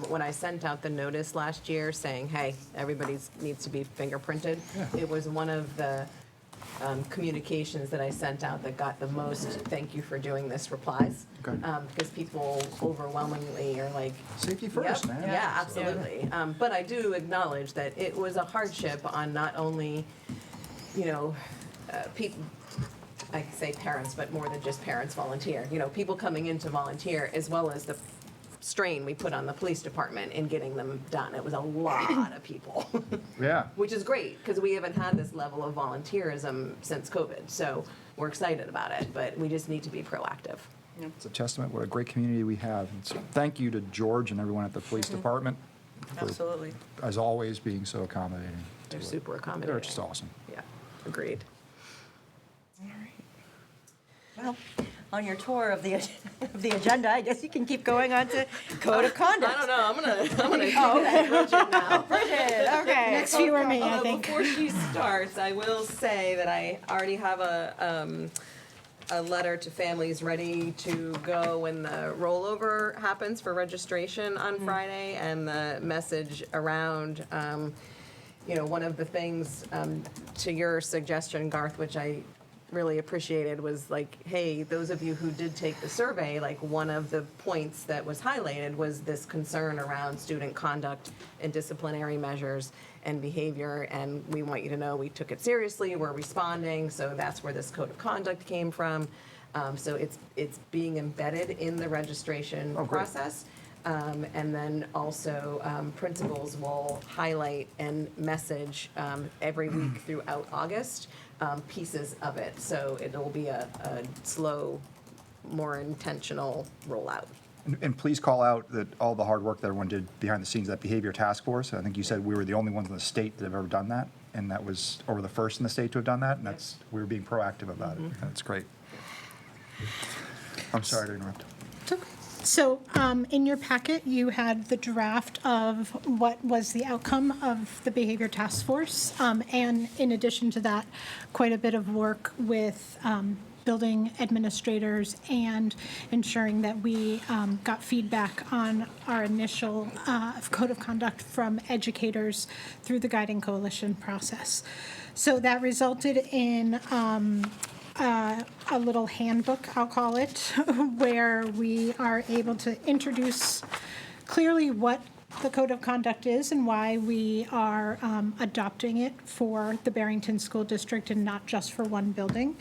When I sent out the notice last year saying, hey, everybody needs to be fingerprinted, it was one of the communications that I sent out that got the most "thank you for doing this" replies. Okay. Because people overwhelmingly are like, Safety first, "Yep, man." Yeah, absolutely. But I do acknowledge that it was a hardship on not only, you know, people, I say parents, but more than just parents volunteer. You know, people coming in to volunteer, as well as the strain we put on the police department in getting them done. It was a lot of people, Yeah. which is great because we haven't had this level of volunteerism since COVID. So we're excited about it, but we just need to be proactive. It's a testament what a great community we have. And so thank you to George and everyone at the police department for, Absolutely. as always, being so accommodating. to They're it. super accommodating. They're just awesome. Yeah, agreed. Well, on your tour of the agenda, I guess you can keep going on to code of conduct. I don't know. I'm gonna give Bridget now. Bridget, okay. Next few are me, I Although think. before she starts, I will say that I already have a letter to families ready to go when the rollover happens for registration on Friday, and the message around, you know, one of the things to your suggestion, Garth, which I really appreciated was like, hey, those of you who did take the survey, like one of the points that was highlighted was this concern around student conduct and disciplinary measures and behavior, and we want you to know we took it seriously, we're responding, so that's where this code of conduct came from. So it's being embedded in the registration process. And then also, principals will highlight and message every week throughout August, pieces of it. So it will be a slow, more intentional rollout. And please call out that all the hard work that everyone did behind the scenes, that behavior task force. I think you said we were the only ones in the state that have ever done that, and that was, or we're the first in the state to have done that, and that's, we were being proactive about it. That's great. I'm sorry to interrupt. So in your packet, you had the draft of what was the outcome of the Behavior Task Force. And in addition to that, quite a bit of work with building administrators and ensuring that we got feedback on our initial code of conduct from educators through the Guiding Coalition process. So that resulted in a little handbook, I'll call it, where we are able to introduce clearly what the code of conduct is and why we are adopting it for the Barrington School District and not just for one building.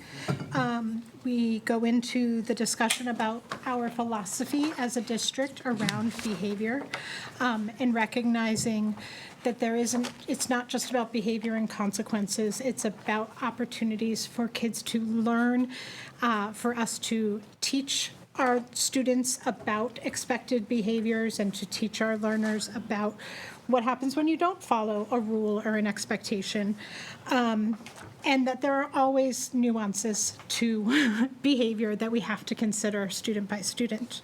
We go into the discussion about our philosophy as a district around behavior and recognizing that it's not just about behavior and consequences, it's about opportunities for kids to learn, for us to teach our students about expected behaviors and to teach our learners about what happens when you don't follow a rule or an expectation. And that there are always nuances to behavior that we have to consider student by student.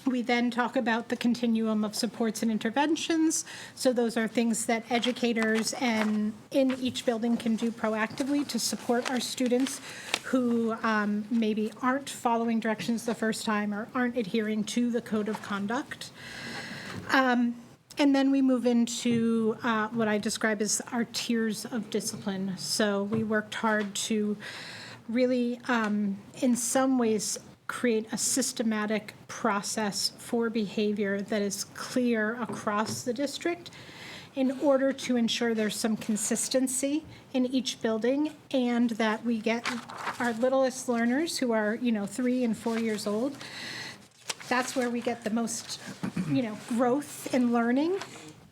We then talk about the continuum of supports and interventions. So those are things that educators and in each building can do proactively to support our students who maybe aren't following directions the first time or aren't adhering to the code of conduct. And then we move into what I describe as our tiers of discipline. So we worked hard to really, in some ways, create a systematic process for behavior that is clear across the district in order to ensure there's some consistency in each building and that we get our littlest learners who are, 3 and 4 years old. That's where we get the most, growth in learning,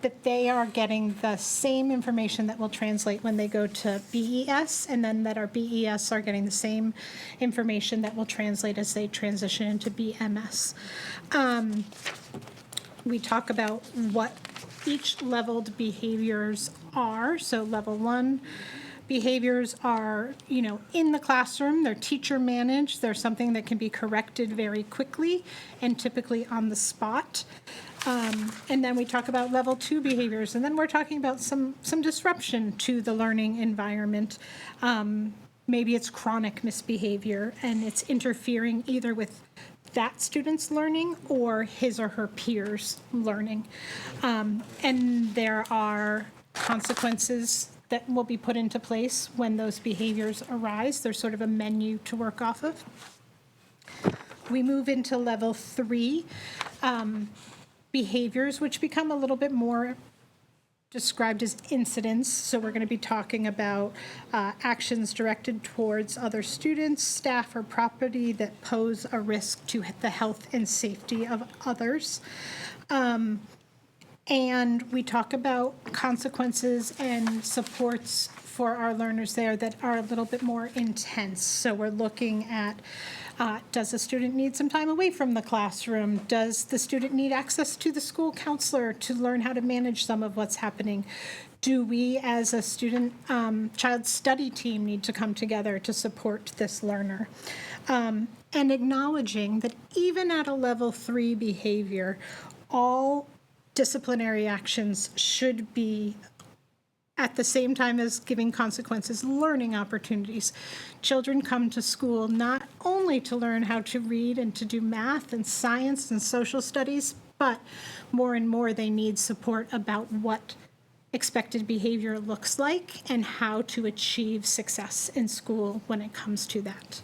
that they are getting the same information that will translate when they go to BES, and then that our BES are getting the same information that will translate as they transition into BMS. We talk about what each leveled behaviors are. So level 1 behaviors are, in the classroom, they're teacher managed, they're something that can be corrected very quickly and typically on the spot. And then we talk about level 2 behaviors, and then we're talking about some disruption to the learning environment. Maybe it's chronic misbehavior, and it's interfering either with that student's learning or his or her peers' learning. And there are consequences that will be put into place when those behaviors arise. There's sort of a menu to work off of. We move into level 3. Behaviors, which become a little bit more described as incidents. So we're going to be talking about actions directed towards other students, staff, or property that pose a risk to the health and safety of others. And we talk about consequences and supports for our learners there that are a little bit more intense. So we're looking at, does the student need some time away from the classroom? Does the student need access to the school counselor to learn how to manage some of what's happening? Do we, as a student child study team, need to come together to support this learner? And acknowledging that even at a level 3 behavior, all disciplinary actions should be at the same time as giving consequences, learning opportunities. Children come to school not only to learn how to read and to do math and science and social studies, but more and more they need support about what expected behavior looks like and how to achieve success in school when it comes to that.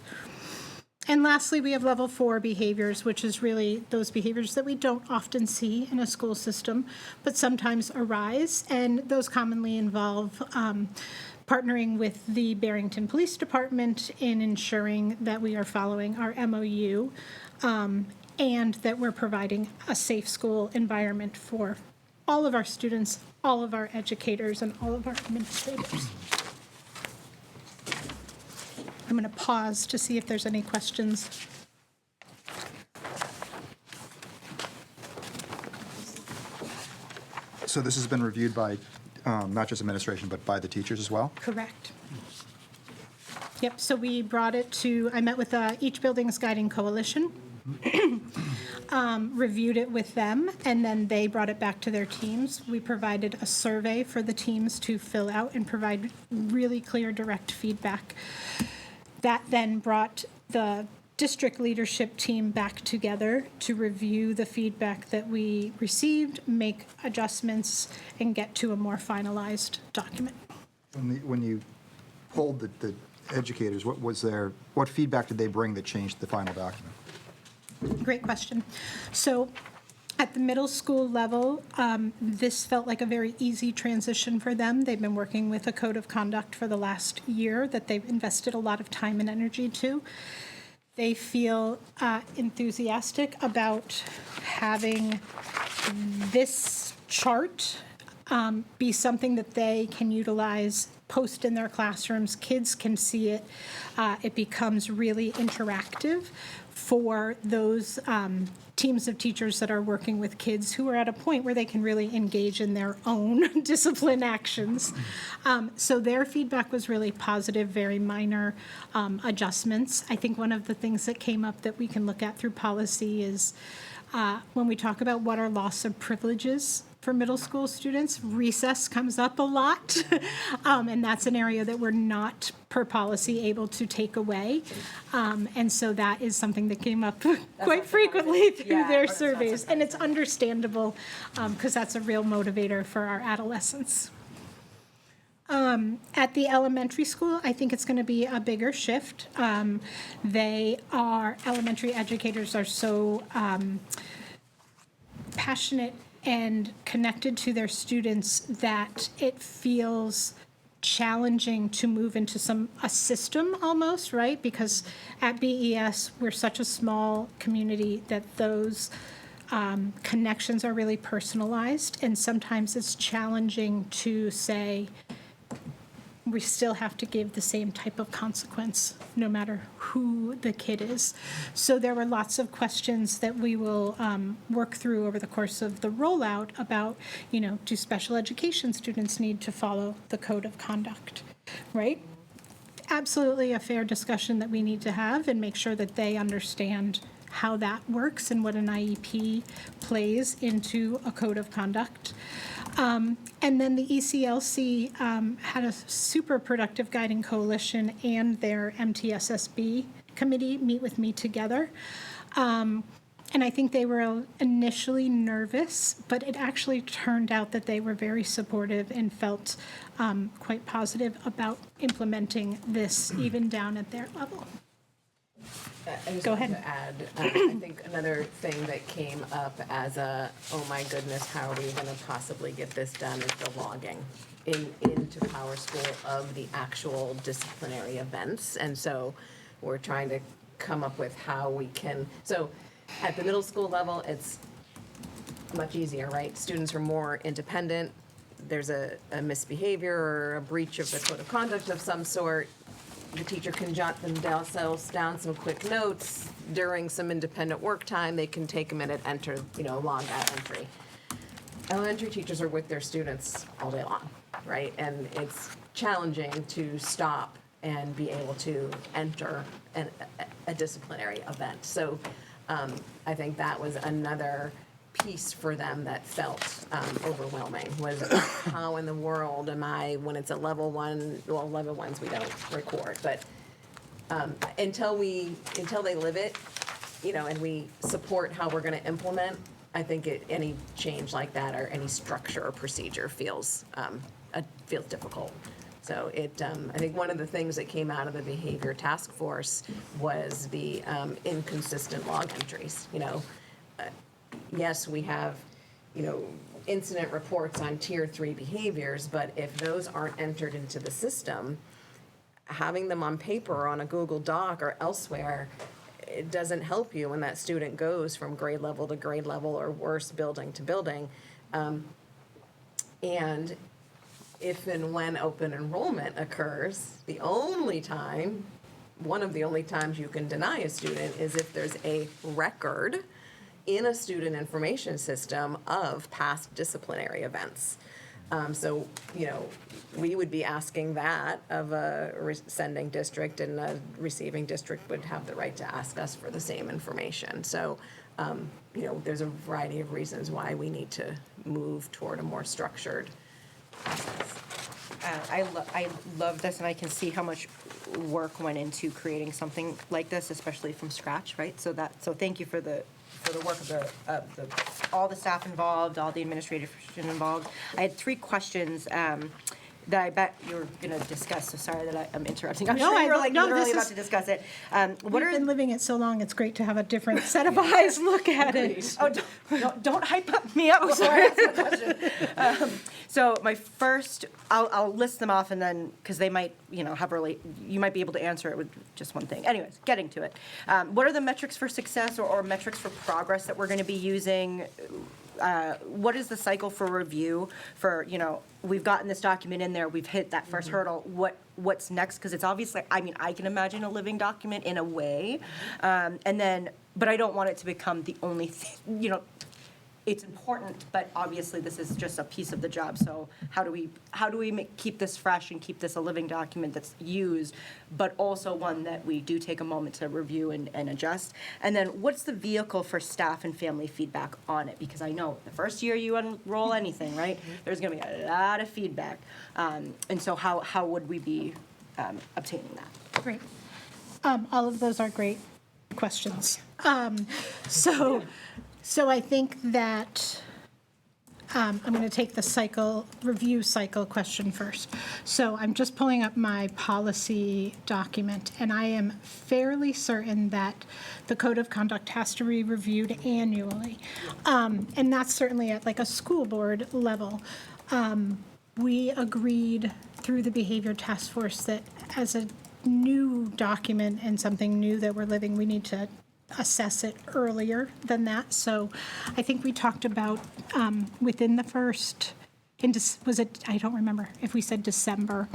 And lastly, we have level 4 behaviors, which is really those behaviors that we don't often see in a school system, but sometimes arise. And those commonly involve partnering with the Barrington Police Department in ensuring that we are following our MOU and that we're providing a safe school environment for all of our students, all of our educators, and all of our administrators. I'm going to pause to see if there's any questions. So this has been reviewed by not just administration, but by the teachers as well? Correct. Yep, so we brought it to, I met with Each Building's Guiding Coalition, reviewed it with them, and then they brought it back to their teams. We provided a survey for the teams to fill out and provide really clear, direct feedback. That then brought the district leadership team back together to review the feedback that we received, make adjustments, and get to a more finalized document. When you polled the educators, what feedback did they bring that changed the final document? Great question. So at the middle school level, this felt like a very easy transition for them. They've been working with a code of conduct for the last year that they've invested a lot of time and energy to. They feel enthusiastic about having this chart be something that they can utilize, post in their classrooms. Kids can see it. It becomes really interactive for those teams of teachers that are working with kids who are at a point where they can really engage in their own discipline actions. So their feedback was really positive, very minor adjustments. I think one of the things that came up that we can look at through policy is when we talk about what are loss of privileges for middle school students, recess comes up a lot, and that's an area that we're not, per policy, able to take away. And so that is something that came up quite frequently through their surveys, and it's understandable because that's a real motivator for our adolescents. At the elementary school, I think it's going to be a bigger shift. Elementary educators are so passionate and connected to their students that it feels challenging to move into a system almost, right? Because at BES, we're such a small community that those connections are really personalized, and sometimes it's challenging to say, we still have to give the same type of consequence no matter who the kid is. So there were lots of questions that we will work through over the course of the rollout about, do special education students need to follow the code of conduct, right? Absolutely a fair discussion that we need to have and make sure that they understand how that works and what an IEP plays into a code of conduct. And then the ECLC had a super productive guiding coalition and their MTSSB committee meet with me together. And I think they were initially nervous, but it actually turned out that they were very supportive and felt quite positive about implementing this even down at their level. I just Go wanted ahead. to add, I think another thing that came up as oh my goodness, how are we going to possibly get this done is the logging into Power School of the actual disciplinary events. And so we're trying to come up with how we can, so at the middle school level, it's much easier, right? Students are more independent. There's a misbehavior or a breach of the code of conduct of some sort. The teacher can jot themselves down some quick notes during some independent work time. They can take a minute, enter, log that entry. Elementary teachers are with their students all day long, right? And it's challenging to stop and be able to enter a disciplinary event. So I think that was another piece for them that felt overwhelming, was how in the world am I, when it's a level 1, well, level 1s we don't record, but until they live it, and we support how we're going to implement I think any change like that or any structure or procedure feels difficult. So I think one of the things that came out of the behavior task force was the inconsistent log entries. Yes, we have, incident reports on tier 3 behaviors, but if those aren't entered into the system, having them on paper or on a Google Doc or elsewhere, it doesn't help you when that student goes from grade level to grade level or worse, building to building. And if and when open enrollment occurs, one of the only times you can deny a student is if there's a record in a student information system of past disciplinary events. So, we would be asking that of a sending district, and a receiving district would have the right to ask us for the same information. So, there's a variety of reasons why we need to move toward a more structured process. I love this, and I can see how much work went into creating something like this, especially from scratch, right? So thank you for the work of all the staff involved, all the administration involved. I had 3 questions that I bet you're going to discuss, so sorry that I'm interrupting. I'm sure you're literally about to discuss it. We've been living it so long, it's great to have a different set of eyes look at it. Oh, don't hype me up before I ask the question. So my first, I'll list them off, and then, because they might, have you might be able to answer it with just one thing. Anyways, getting to it. What are the metrics for success or metrics for progress that we're going to be using? What is the cycle for review for, we've gotten this document in there, we've hit that first hurdle, what's next? Because it's obviously, I can imagine a living document in a way, but I don't want it to become the only thing, it's important, but obviously this is just a piece of the job. So how do we keep this fresh and keep this a living document that's used, but also one that we do take a moment to review and adjust? And then what's the vehicle for staff and family feedback on it? Because I know the first year you enroll anything, right? There's going to be a lot of feedback. And so how would we be obtaining that? Great. All of those are great questions. So I think that I'm going to take the review cycle question first. So I'm just pulling up my policy document, and I am fairly certain that the code of conduct has to be reviewed annually. And that's certainly at like a school board level. We agreed through the behavior task force that as a new document and something new that we're living, we need to assess it earlier than that. So I think we talked about within the first, was it, I don't remember if we said December.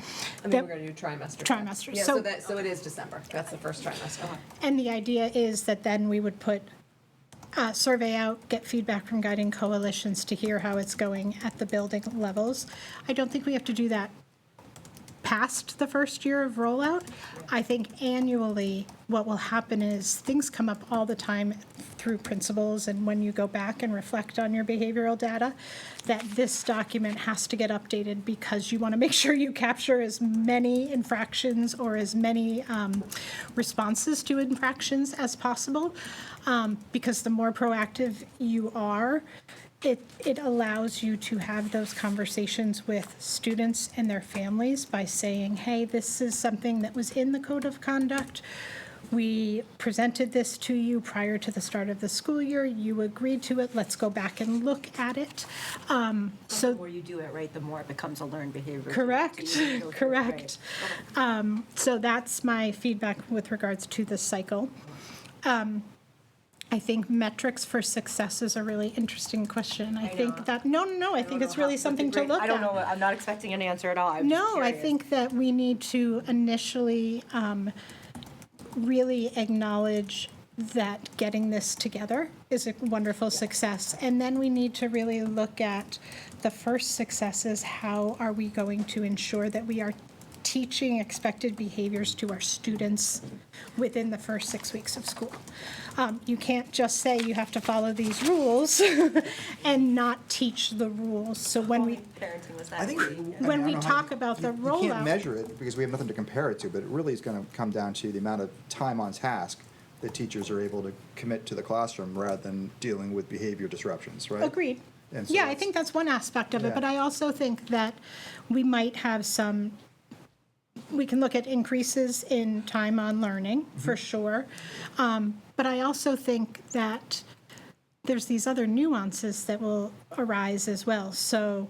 I mean, we're going to do trimester. Trimester. Yeah, so it is December. That's the first trimester. And the idea is that then we would put a survey out, get feedback from guiding coalitions to hear how it's going at the building levels. I don't think we have to do that past the first year of rollout. I think annually what will happen is things come up all the time through principals, and when you go back and reflect on your behavioral data, that this document has to get updated because you want to make sure you capture as many infractions or as many responses to infractions as possible, because the more proactive you are, it allows you to have those conversations with students and their families by saying, hey, this is something that was in the code of conduct. We presented this to you prior to the start of the school year. You agreed to it. Let's go back and look at it. The more you do it right, the more it becomes a learned behavior. Correct, correct. So that's my feedback with regards to the cycle. I think metrics for success is a really interesting question. I think that, I think it's really something to look at. I don't know, I'm not expecting an answer at all. I'm just No, I curious. think that we need to initially really acknowledge that getting this together is a wonderful success. And then we need to really look at the first successes. How are we going to ensure that we are teaching expected behaviors to our students within the first 6 weeks of school? You can't just say you have to follow these rules and not teach the rules. So when we Parenting was that. I think when we I don't know talk how about the you rollout, can't measure it because we have nothing to compare it to, but it really is going to come down to the amount of time on task the teachers are able to commit to the classroom rather than dealing with behavior disruptions, right? Agreed. And so Yeah, I that's- think that's one aspect of it, but Yeah. I also think that we might have some, we can look at increases in time on learning, for sure. But I also think that there's these other nuances that will arise as well. So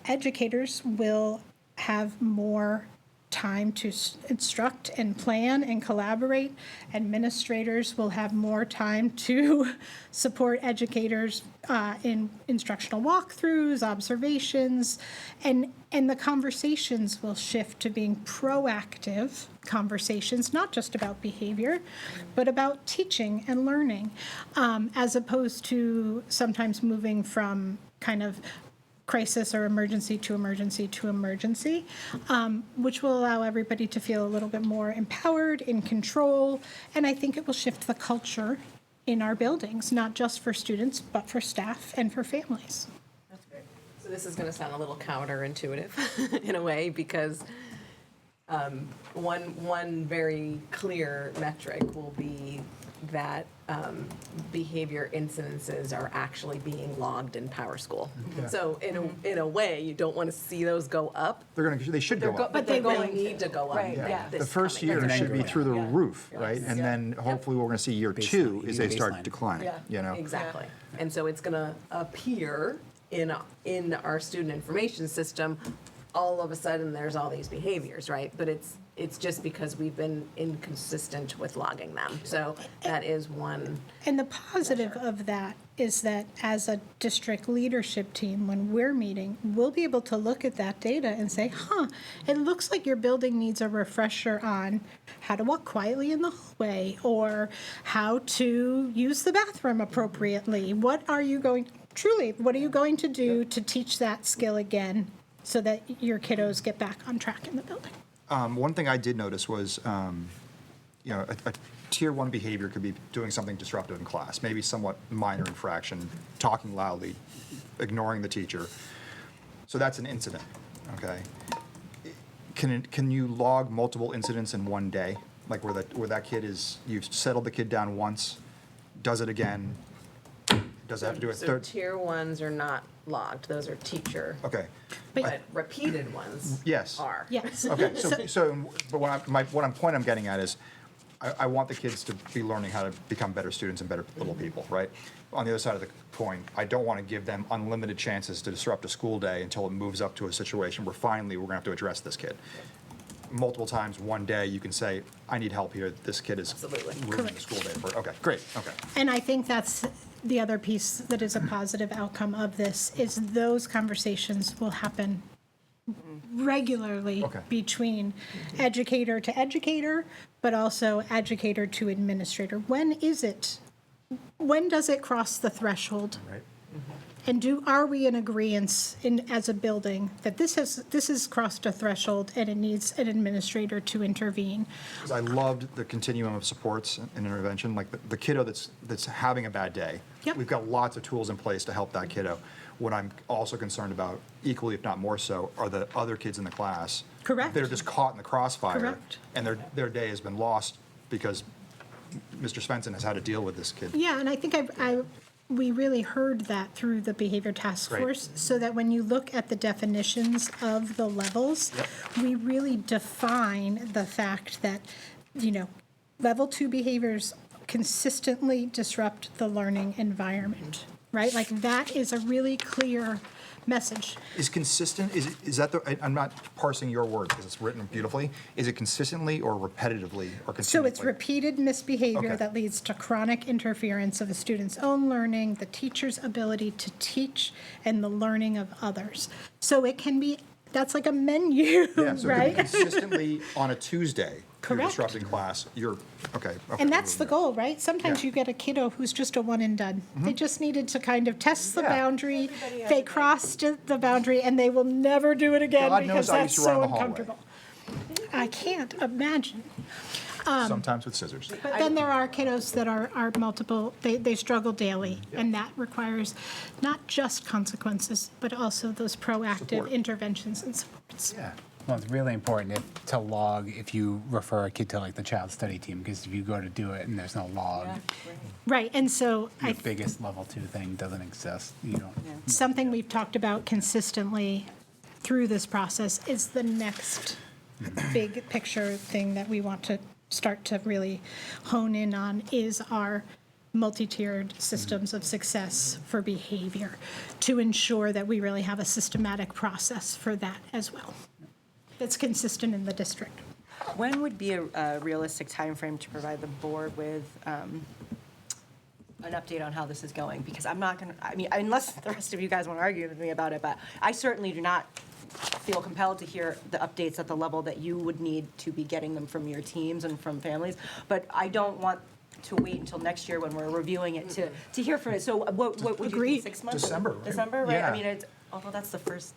educators will have more time to instruct and plan and collaborate. Administrators will have more time to support educators in instructional walkthroughs, observations, and the conversations will shift to being proactive conversations, not just about behavior, but about teaching and learning, as opposed to sometimes moving from kind of crisis or emergency to emergency to emergency, which will allow everybody to feel a little bit more empowered, in control, and I think it will shift the culture in our buildings, not just for students, but for staff and for families. So this is going to sound a little counterintuitive in a way, because one very clear metric will be that behavior incidences are actually being logged in Power School. So in a way, you don't want to see those go up, They should go up. but they're going to need to go up. Right, yeah. this The first coming year should be Yeah. through the roof, right? And then hopefully what we're going to see year two Baseline. is You they need a start baseline. declining, you know? Exactly. And so it's going to appear in our student information system, all of a sudden, there's all these behaviors, right? But it's just because we've been inconsistent with logging them. So that is one. And the positive of that is that as a district leadership team, when we're meeting, we'll be able to look at that data and say, it looks like your building needs a refresher on how to walk quietly in the hallway or how to use the bathroom appropriately. What are you going to do to teach that skill again so that your kiddos get back on track in the building? One thing I did notice was, a tier one behavior could be doing something disruptive in class, maybe somewhat minor infraction, talking loudly, ignoring the teacher. So that's an incident, okay? Can you log multiple incidents in one day? Like where that kid is, you've settled the kid down once, does it again, does it have to do a So third? tier ones are not logged. Those are teacher. Okay, But repeated ones yes. are. Yes. Okay, but point I'm getting at is, I want the kids to be learning how to become better students and better little people, right? On the other side of the coin, I don't want to give them unlimited chances to disrupt a school day until it moves up to a situation where finally we're going to have to address this kid. Multiple times, one day, you can say, I need help here, this kid is Absolutely. ruining the school day. Okay, great, okay. And I think that's the other piece that is a positive outcome of this, is those conversations will happen regularly Okay. between educator to educator, but also educator to administrator. When does it cross the threshold? Right. And are we in agreeance as a building that this has crossed a threshold and it needs an administrator to intervene? Because I loved the continuum of supports and intervention, like the kiddo that's having a bad day. Yep. We've got lots of tools in place to help that kiddo. What I'm also concerned about, equally if not more so, are the other kids in the class. Correct. That are just caught in the crossfire. Correct. And their day has been lost because Mr. Svensson has had to deal with this kid. Yeah, and I think we really heard that through the behavior task Great. force, so that when you look at the definitions of the levels, we really define the fact that, level 2 behaviors consistently disrupt the learning environment, right? Like that is a really clear message. Is consistent, is that I'm not parsing your words because it's written beautifully. Is it consistently or repetitively or continuously? So it's repeated misbehavior Okay. that leads to chronic interference of a student's own learning, the teacher's ability to teach, and the learning of others. So it can be, that's like a menu, Yeah, so it could be right? consistently on a Tuesday, you're Correct. disrupting class, okay. And that's the goal, right? Sometimes Yeah. you get a kiddo who's just a one and done. They just needed to kind of test the Yeah. boundary. They crossed the boundary and they will never do it again God because knows I that's used to run so the hallway. uncomfortable. I can't imagine. Sometimes with scissors. But then there are kiddos that are multiple, they struggle daily, and that requires not just consequences, but also those proactive Support. interventions and supports. Yeah. Well, it's really important to log if you refer a kid to like the child study team, because if you go to do it and there's no log, Right, and so your I biggest level 2 thing doesn't exist. You don't. something we've talked about consistently through this process is the next big picture thing that we want to start to really hone in on is our multi-tiered systems of success for behavior to ensure that we really have a systematic process for that as well. That's consistent in the district. When would be a realistic timeframe to provide the board with an update on how this is going? Because I'm not going to, I mean, unless the rest of you guys want to argue with me about it, but I certainly do not feel compelled to hear the updates at the level that you would need to be getting them from your teams and from families. But I don't want to wait until next year when we're reviewing it to hear from it. So what would you Agreed. think, 6 months? December, right? December, right? Yeah. I mean, it's, although that's the first,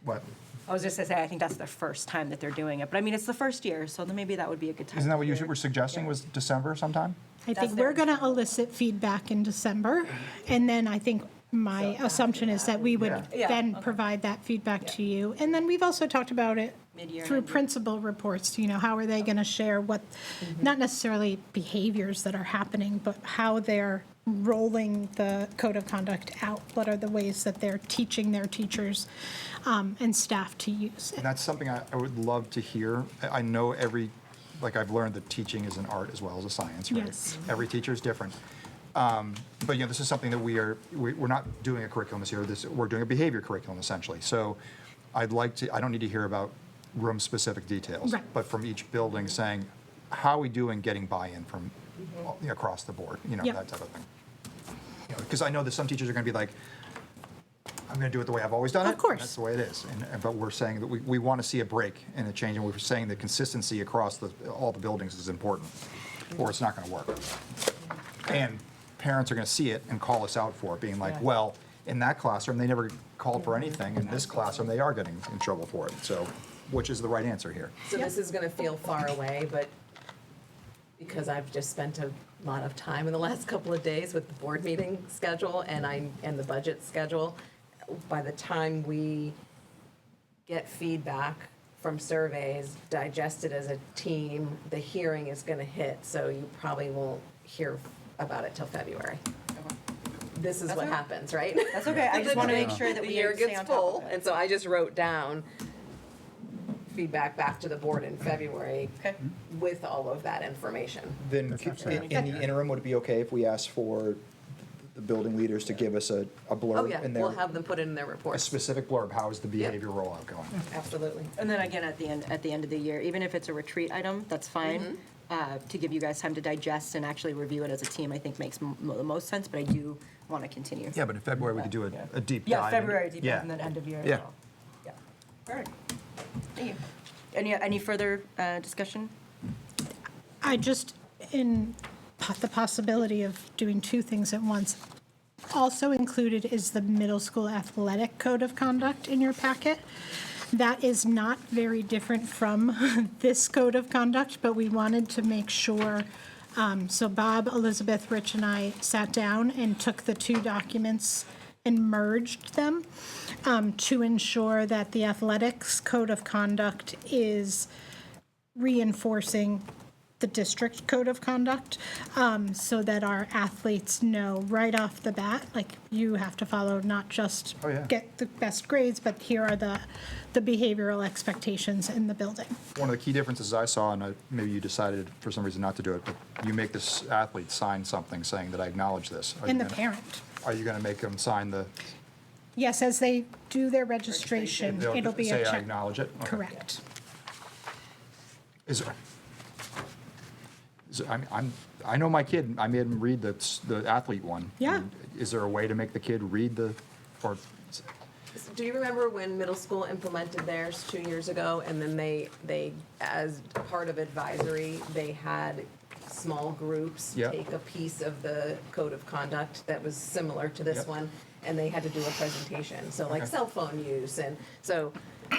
What? I was just gonna say, I think that's the first time that they're doing it. But I mean, it's the first year, so then maybe that would be a good time. Isn't that to what you hear. were suggesting, was December sometime? I That's think their we're going to internal. elicit feedback in December, and then I think my assumption is that we would Yeah, then okay. provide that feedback to you. And then we've also talked about it Mid-year, through end-year. principal reports, how are they going to share what, not necessarily behaviors that are happening, but how they're rolling the code of conduct out. What are the ways that they're teaching their teachers and staff to use it? And that's something I would love to hear. I know like I've learned that teaching is an art as well as a science, right? Yes. Every teacher is different. But this is something that we're not doing a curriculum this year. We're doing a behavior curriculum essentially. So I don't need to hear about room-specific details, Right. but from each building saying, how are we doing getting buy-in from across the board, Yep. that type of thing. Because I know that some teachers are going to be like, I'm going to do it the way I've always done it. Of course. That's the way it is. But we're saying that we want to see a break and a change, and we're saying that consistency across all the buildings is important, or it's not going to work. And parents are going to see it and call us out for it, being like, well, in that classroom, they never called for anything. In this classroom, they are getting in trouble for it. So which is the right answer here? So this is gonna feel far away, but because I've just spent a lot of time in the last couple of days with the board meeting schedule and the budget schedule, by the time we get feedback from surveys, digest it as a team, the hearing is gonna hit, so you probably won't hear about it till February. This is That's what okay. happens, right? That's okay. I just want to make sure that The we year stay gets on top full, of it. and so I just wrote down feedback back to the board in February Okay. with all of that information. Then in the interim, would it be okay if we asked for the building leaders to give us a Oh, blurb yeah, in we'll there? have them put it in their A reports. specific blurb, how is the behavior rollout going? Absolutely. And then again, at the end of the year, even if it's a retreat item, that's fine. To give you guys time to digest and actually review it as a team, I think makes the most sense, but I do want to continue. Yeah, but in February, we could do a deep dive. Yeah, February, deep Yeah. dive, and then end of year as Yeah. well. Yeah. All right. Thank you. Any further discussion? I just, in the possibility of doing two things at once, also included is the middle school athletic code of conduct in your packet. That is not very different from this code of conduct, but we wanted to make sure, so Bob, Elizabeth, Rich, and I sat down and took the two documents and merged them to ensure that the athletics code of conduct is reinforcing the district code of conduct, so that our athletes know right off the bat, like, you have to follow not just Oh, yeah. get the best grades, but here are the behavioral expectations in the building. One of the key differences I saw, and maybe you decided for some reason not to do it, but you make this athlete sign something saying that I acknowledge this. Are And you the gonna- parent. Are you going to make them sign the? Yes, as they do their registration, they'll it'll be say a I check. acknowledge it? Okay. Correct. Is there, I know my kid, I made him read the athlete one. Yeah. Is there a way to make the kid read or, Do you remember when middle school implemented theirs 2 years ago? And then they, as part of advisory, they had small groups Yeah. take a piece of the code of conduct that was similar to this Yep. one, and they had to do a presentation. So like Okay. cell phone use, and so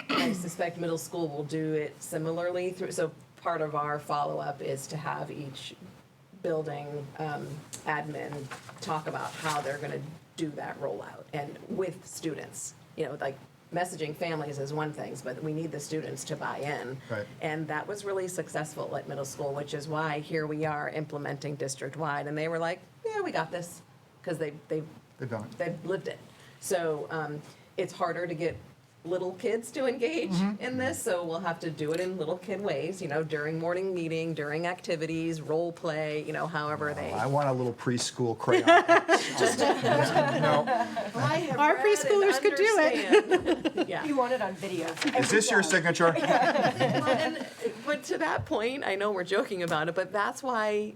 I suspect middle school will do it similarly through, so part of our follow-up is to have each building admin talk about how they're gonna do that rollout and with students, like messaging families is one thing, but we need the students to buy in. Right. And that was really successful at middle school, which is why here we are implementing district-wide. And they were like, yeah, we got this, because they've They've done it. they've lived it. So it's harder to get little kids to engage in this, so we'll have to do it in little kid ways, during morning meeting, during activities, role play, however they. I want a little preschool crayon. Our preschoolers could do it. Yeah. You want it on video. Is this your signature? But to that point, I know we're joking about it, but that's why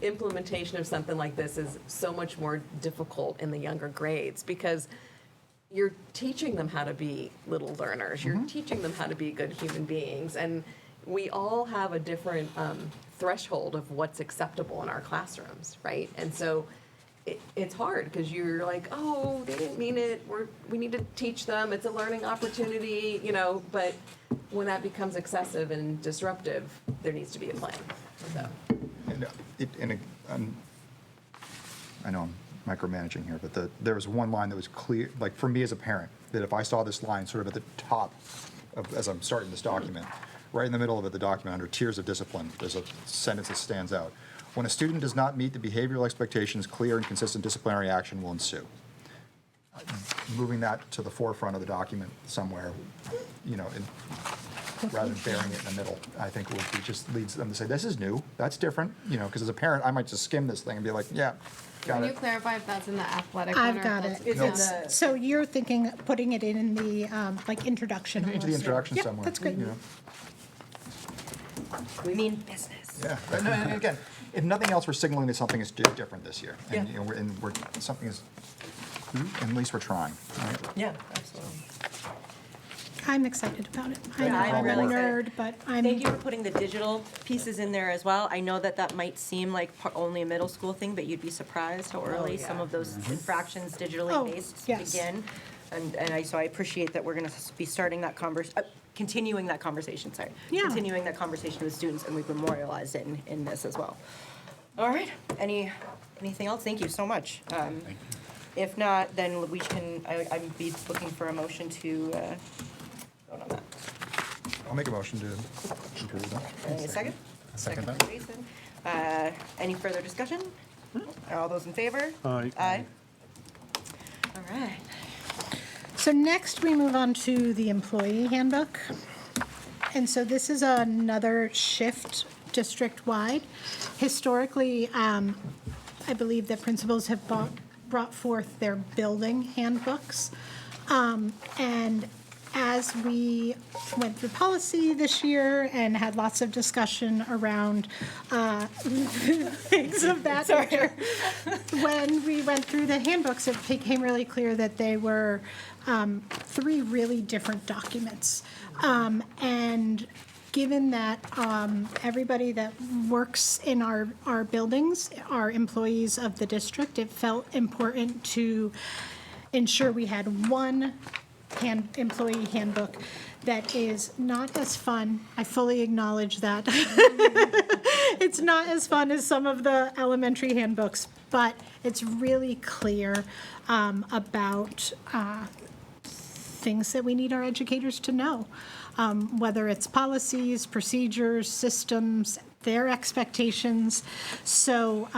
implementation of something like this is so much more difficult in the younger grades, because you're teaching them how to be little learners. You're teaching them how to be good human beings. And we all have a different threshold of what's acceptable in our classrooms, right? And so it's hard because you're like, oh, they didn't mean it. We need to teach them. It's a learning opportunity, but when that becomes excessive and disruptive, there needs to be a plan. So. I know I'm micromanaging here, but there was one line that was clear, like for me as a parent, that if I saw this line sort of at the top as I'm starting this document, right in the middle of the document under tiers of discipline, there's a sentence that stands out. When a student does not meet the behavioral expectations, clear and consistent disciplinary action will ensue. Moving that to the forefront of the document somewhere, rather than burying it in the middle, I think just leads them to say, this is new, that's different, because as a parent, I might just skim this thing and be like, yeah, got Can you it. clarify if that's in the athletic one? I've or got if it. that's- It's So you're thinking putting it in the, introduction Into the almost. introduction Yep, somewhere. that's great. We mean business. Yeah, and again, if nothing else, we're signaling that something is different this year. And, something is, at least we're trying, right? Yeah, absolutely. I'm excited about it. I know Yeah, I'm I'm a really nerd, but I'm. Thank you for putting the digital pieces in there as well. I know that might seem like only a middle school thing, but you'd be surprised how early some of those infractions digitally Oh, based yes. begin. So I appreciate that we're going to be starting that continuing that conversation, sorry. Yeah. Continuing that conversation with students, and we've memorialized it in this as well. All right, anything else? Thank you so much. If not, then I'd be looking for a motion to vote on that. I'll make a motion to approve that. Any second? Second that. Jason. Any further discussion? All those in favor? Aye. Aye. All right. So next, we move on to the employee handbook. And so this is another shift district-wide. Historically, I believe that principals have brought forth their building handbooks. And as we went through policy this year and had lots of discussion around things of that nature, when we went through the handbooks, it became really clear that they were three really different documents. And given that everybody that works in our buildings are employees of the district, it felt important to ensure we had one employee handbook that is not as fun. I fully acknowledge that. It's not as fun as some of the elementary handbooks, but it's really clear about things that we need our educators to know, whether it's policies, procedures, systems, their expectations. So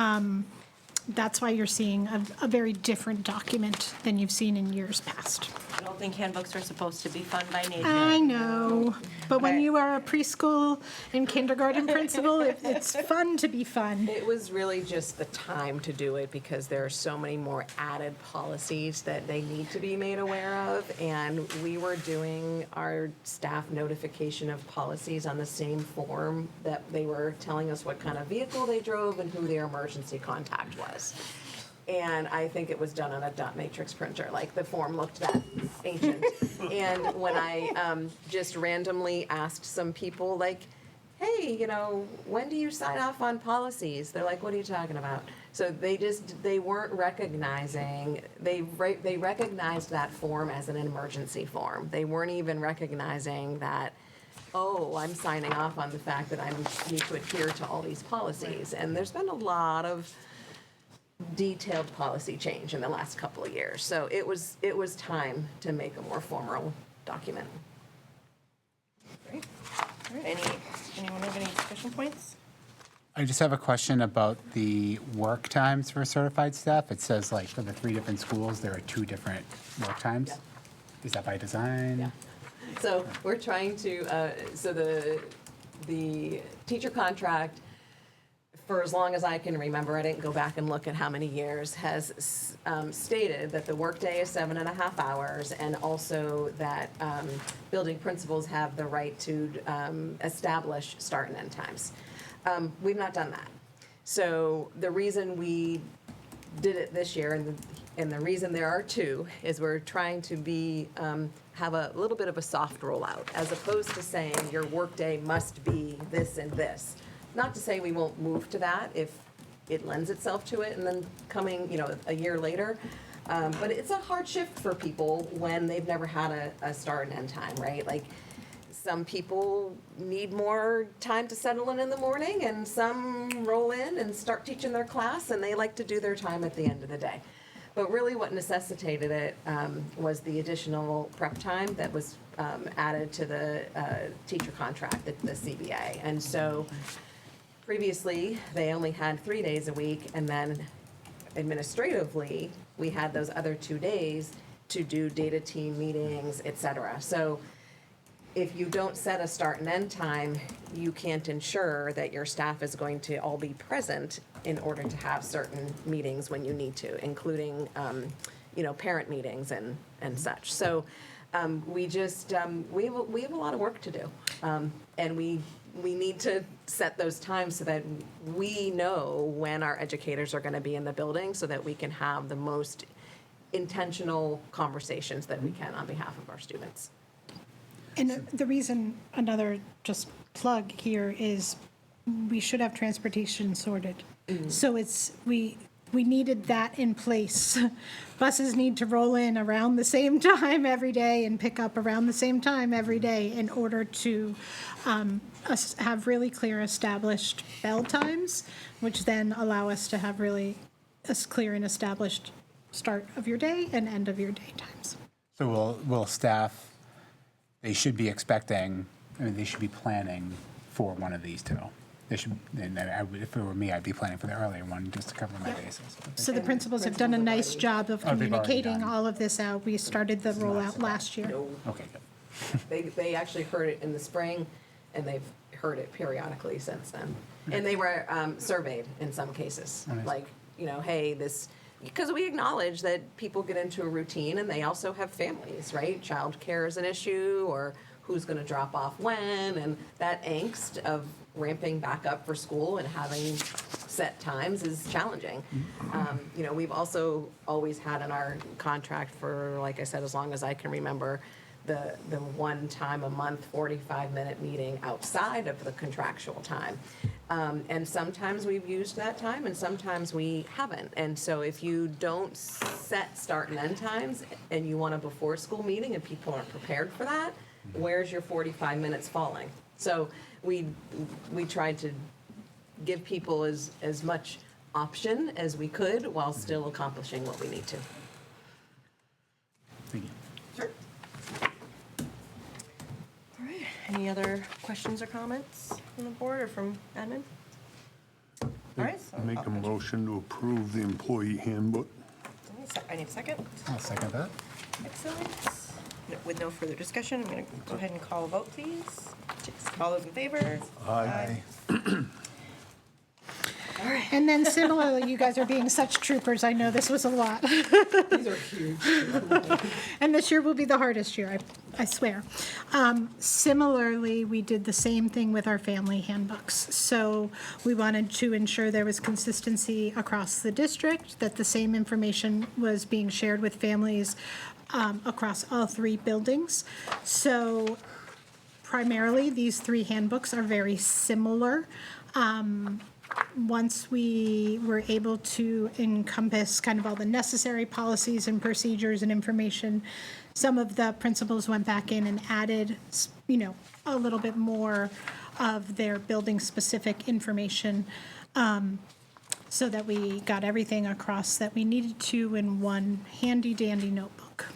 that's why you're seeing a very different document than you've seen in years past. I don't think handbooks are supposed to be fun by nature. I know, but when Okay. you are a preschool and kindergarten principal, it's fun to be fun. It was really just the time to do it because there are so many more added policies that they need to be made aware of. And we were doing our staff notification of policies on the same form that they were telling us what kind of vehicle they drove and who their emergency contact was. And I think it was done on a dot matrix printer, like the form looked that ancient. And when I just randomly asked some people, like, hey, when do you sign off on policies? They're like, what are you talking about? So they weren't recognizing, they recognized that form as an emergency form. They weren't even recognizing that, oh, I'm signing off on the fact that I need to adhere to all these policies. And there's been a lot of detailed policy change in the last couple of years. So it was time to make a more formal document. Great. All right, anyone have any discussion points? I just have a question about the work times for certified staff. It says like for the 3 different schools, there are 2 different work times. Yeah. Is that by design? Yeah. So we're trying to, so the teacher contract, for as long as I can remember, I didn't go back and look at how many years, has stated that the workday is 7.5 hours, and also that building principals have the right to establish start and end times. We've not done that. So the reason we did it this year, and the reason there are 2, is we're trying to be, have a little bit of a soft rollout, as opposed to saying your workday must be this and this. Not to say we won't move to that if it lends itself to it, and then coming, a year later. But it's a hard shift for people when they've never had a start and end time, right? Like, some people need more time to settle in the morning, and some roll in and start teaching their class, and they like to do their time at the end of the day. But really what necessitated it was the additional prep time that was added to the teacher contract, the CBA. And so previously, they only had 3 days a week, and then administratively, we had those other 2 days to do data team meetings, et cetera. So if you don't set a start and end time, you can't ensure that your staff is going to all be present in order to have certain meetings when you need to, including, parent meetings and such. So we just, we have a lot of work to do. And we need to set those times so that we know when our educators are going to be in the building, so that we can have the most intentional conversations that we can on behalf of our students. And the reason, another just plug here, is we should have transportation sorted. So we needed that in place. Buses need to roll in around the same time every day and pick up around the same time every day in order to have really clear established bell times, which then allow us to have really clear and established start of your day and end of your day times. So will staff, they should be expecting, they should be planning for one of these 2. They should, and if it were me, I'd be planning for the earlier one just to cover my bases. So the principals have done a nice job of Oh, they've already communicating done. all of this out. We started the rollout last year. Okay, good. They actually heard it in the spring, and they've heard it periodically since then. And they were surveyed in some cases, nice. like, hey, this, because we acknowledge that people get into a routine, and they also have families, right? Childcare is an issue, or who's going to drop off when, and that angst of ramping back up for school and having set times is challenging. We've also always had in our contract for, like I said, as long as I can remember, the 1 time a month, 45-minute meeting outside of the contractual time. And sometimes we've used that time, and sometimes we haven't. And so if you don't set start and end times, and you want a before-school meeting and people aren't prepared for that, where's your 45 minutes falling? So we tried to give people as much option as we could while still accomplishing what we need to. Thank you. Sure. All right, any other questions or comments from the board or from admin? All right, so. Make a motion to approve the employee handbook. I need a second. I'll second that. Excellent. With no further discussion, I'm going to go ahead and call a vote, please. All those in favor? Aye. And then similarly, you guys are being such troopers. I know this was a lot. These are huge. And this year will be the hardest year, I swear. Similarly, we did the same thing with our family handbooks. So we wanted to ensure there was consistency across the district, that the same information was being shared with families across all 3 buildings. So primarily, these 3 handbooks are very similar. Once we were able to encompass kind of all the necessary policies and procedures and information, some of the principals went back in and added, a little bit more of their building-specific information. so that we got everything across that we needed to in one handy dandy notebook.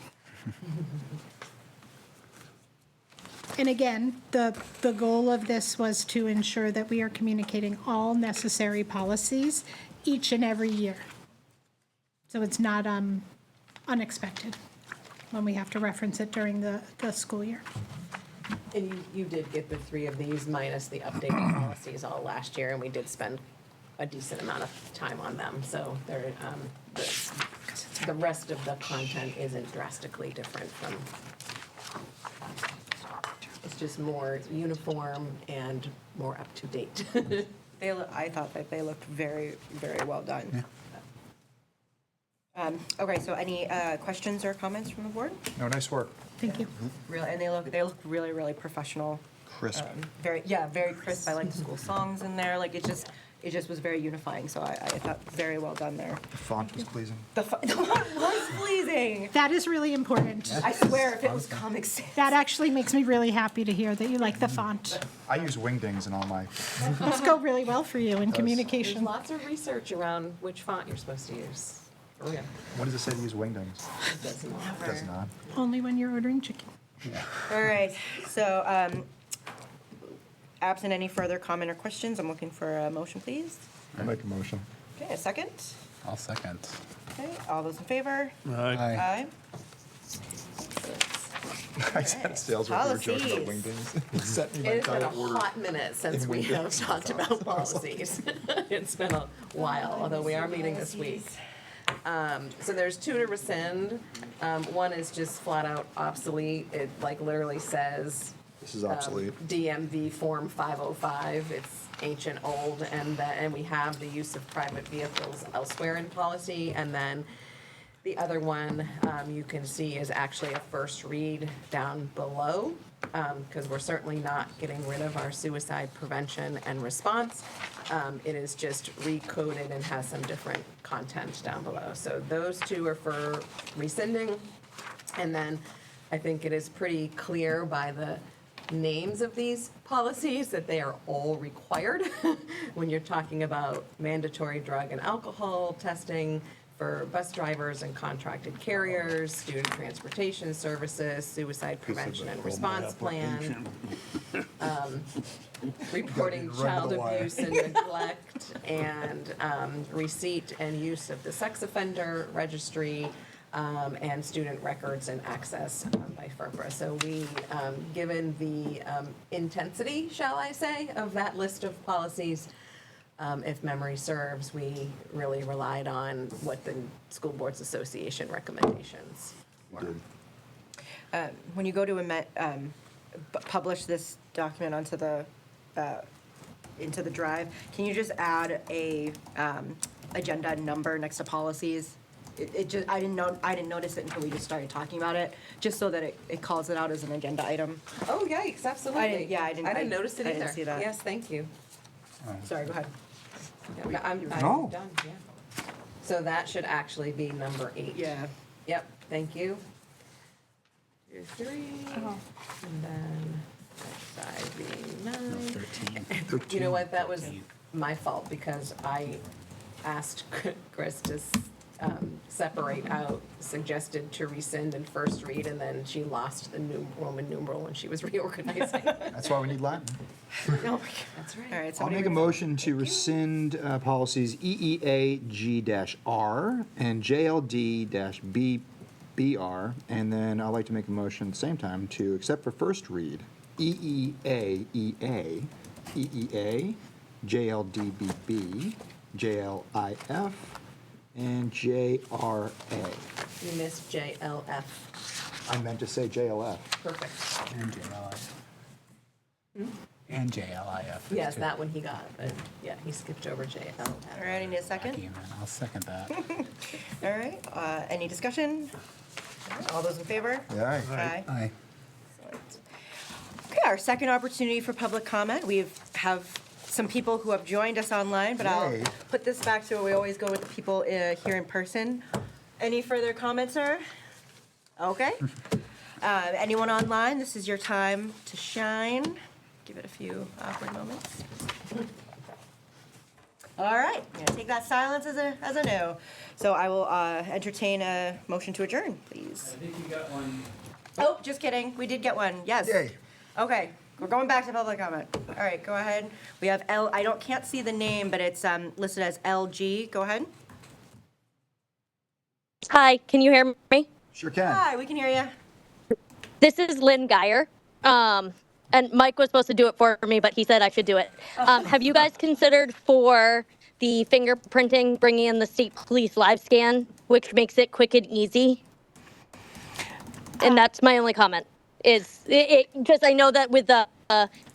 And again, the goal of this was to ensure that we are communicating all necessary policies each and every year. So it's not unexpected when we have to reference it during the school year. And you did get the 3 of these minus the updated policies all last year, and we did spend a decent amount of time on them. So they're, the rest of the content isn't drastically different from, it's just more uniform and more up to date. I thought that they looked very, very well done. Okay, so any questions or comments from the board? No, nice work. Thank you. Really, and they look really, really professional. Crisp. Very crisp. I like the school songs in there. Like it just was very unifying. So I thought very well done there. The font was pleasing. The font was pleasing. That is really important. I swear, if it was Comic Sans. That actually makes me really happy to hear that you like the font. I use wingdings in all my, Must go really well for you in There's communication. lots of research around which font you're supposed to use. For real. what does it say to use wingdings? It does not. It does not. Only when you're ordering chicken. All right. So absent any further comment or questions, I'm looking for a motion, please. I make a motion. Okay, a second. I'll second. Okay, all those in favor? Aye. Aye. I said sales rep, we were joking about Policies. wingdings. It sent me my It's been entire a order. hot minute since in we have Windows. talked about policies. It's been a while, although we are meeting this week. So there's 2 to rescind. One is just flat out obsolete. It like literally says This is obsolete. DMV Form 505. It's ancient, old, and we have the use of private vehicles elsewhere in policy. And then the other one you can see is actually a first read down below, because we're certainly not getting rid of our suicide prevention and response. It is just recoded and has some different content down below. So those 2 are for rescinding. And then I think it is pretty clear by the names of these policies that they are all required when you're talking about mandatory drug and alcohol testing for bus drivers and contracted carriers, student transportation services, suicide prevention and response plan, reporting child abuse and neglect, and receipt and use of the sex offender registry, and student records and access by FERPA. So we, given the intensity, shall I say, of that list of policies, if memory serves, we really relied on what the School Boards Association recommendations were. When you go to publish this document onto the into the drive, can you just add a agenda number next to policies? It just I didn't notice it until we just started talking about it. Just so that it calls it out as an agenda item. Oh, yikes, absolutely. I didn't notice it I either. didn't see that. Yes, thank you. Sorry, go ahead. Yeah, I'm No. done, yeah. So that should actually be number 8. Yeah. Yep, thank you. 2, 3, and then side being 9. You know what, that was my fault, because I asked Chris to separate out, suggested to rescind and first read, and then she lost the Roman numeral when she was reorganizing. That's why we need Latin. That's right. All right. I'll somebody make a re- motion to rescind policies EEAG-R and JLD-BBR, and then I'd like to make a motion at the same time to accept for first read EEAEA, EEA, JLDBB, JLIF, and JRA. You missed JLF. I meant to say JLF. Perfect. And JLIF. And JLIF. Yes, that one he got, but yeah, he skipped over JLF. All right, I need a second. I'll second that. All right, any discussion? All right, all those in favor? Yeah. Aye. Aye. Excellent. Okay, our second opportunity for public comment. We have some people who have joined us online, but I'll Yay. put this back to where we always go with the people here in person. Any further comments, sir? Okay. Anyone online, this is your time to shine. Give it a few awkward moments. All right, I'm gonna take that silence as a no. So I will entertain a motion to adjourn, please. I think you got one. Oh, just kidding, we did get one, yes. Yay. Okay, we're going back to public comment. All right, go ahead. We have can't see the name, but it's listed as LG. Go ahead. Hi, can you hear me? Sure can. Hi, we can hear you. This is Lynn Geyer. And Mike was supposed to do it for me, but he said I should do it. Have you guys considered for the fingerprinting, bringing in the state police live scan, which makes it quick and easy? And that's my only comment. Is it just, I know that with the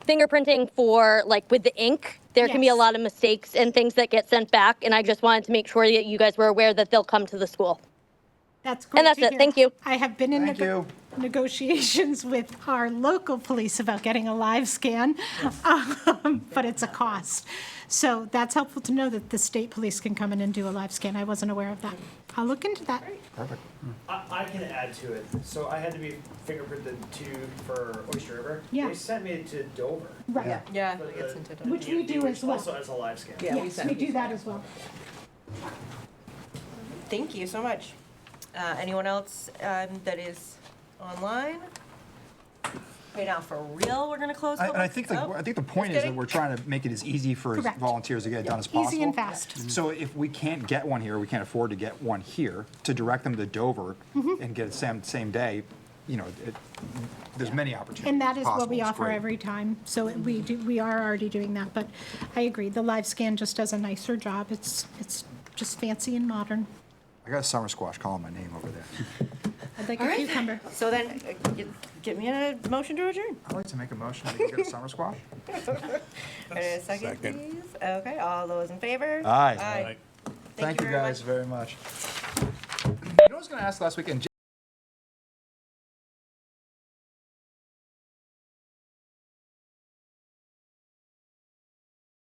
fingerprinting for, like, with the ink, there can be a Yes. lot of mistakes and things that get sent back, and I just wanted to make sure that you guys were aware that they'll come to the school. That's great that's to it. hear. Thank you. I have been in Thank you. negotiations with our local police about getting a live scan, but it's a cost. So that's helpful to know that the state police can come in and do a live scan. I wasn't aware of that. I'll look into that. Perfect. I can add to it. So I had to be fingerprinted for Oyster River. Yeah. They sent me to Dover. Right. Yeah, for it gets the into Which we do DMV, as well. Also as a live scan. Yeah, we Yes, sent we do that as well. Thank you so much. Anyone else that is online? Okay, now for real, we're gonna close And public? I think Oh, I think the just point is that kidding. we're trying to make it as easy for Correct. volunteers to get it done as possible. Easy and fast. So if we can't get one here, we can't afford to get one here, to direct them to Dover Mm-hmm. and get it same day, you know, there's many opportunities. And that is what possible. we It's offer great. every time. So we are already doing that, but I agree. The live scan just does a nicer job. It's just fancy and modern. I got a summer squash calling my name over there. I'd like All a right. cucumber. So then, get me a motion to adjourn. I'd like to make a motion to get a summer squash. A second, please. Okay, all those in favor? Aye. Aye. Thank you very guys much. very much. You know what I was going to ask last weekend?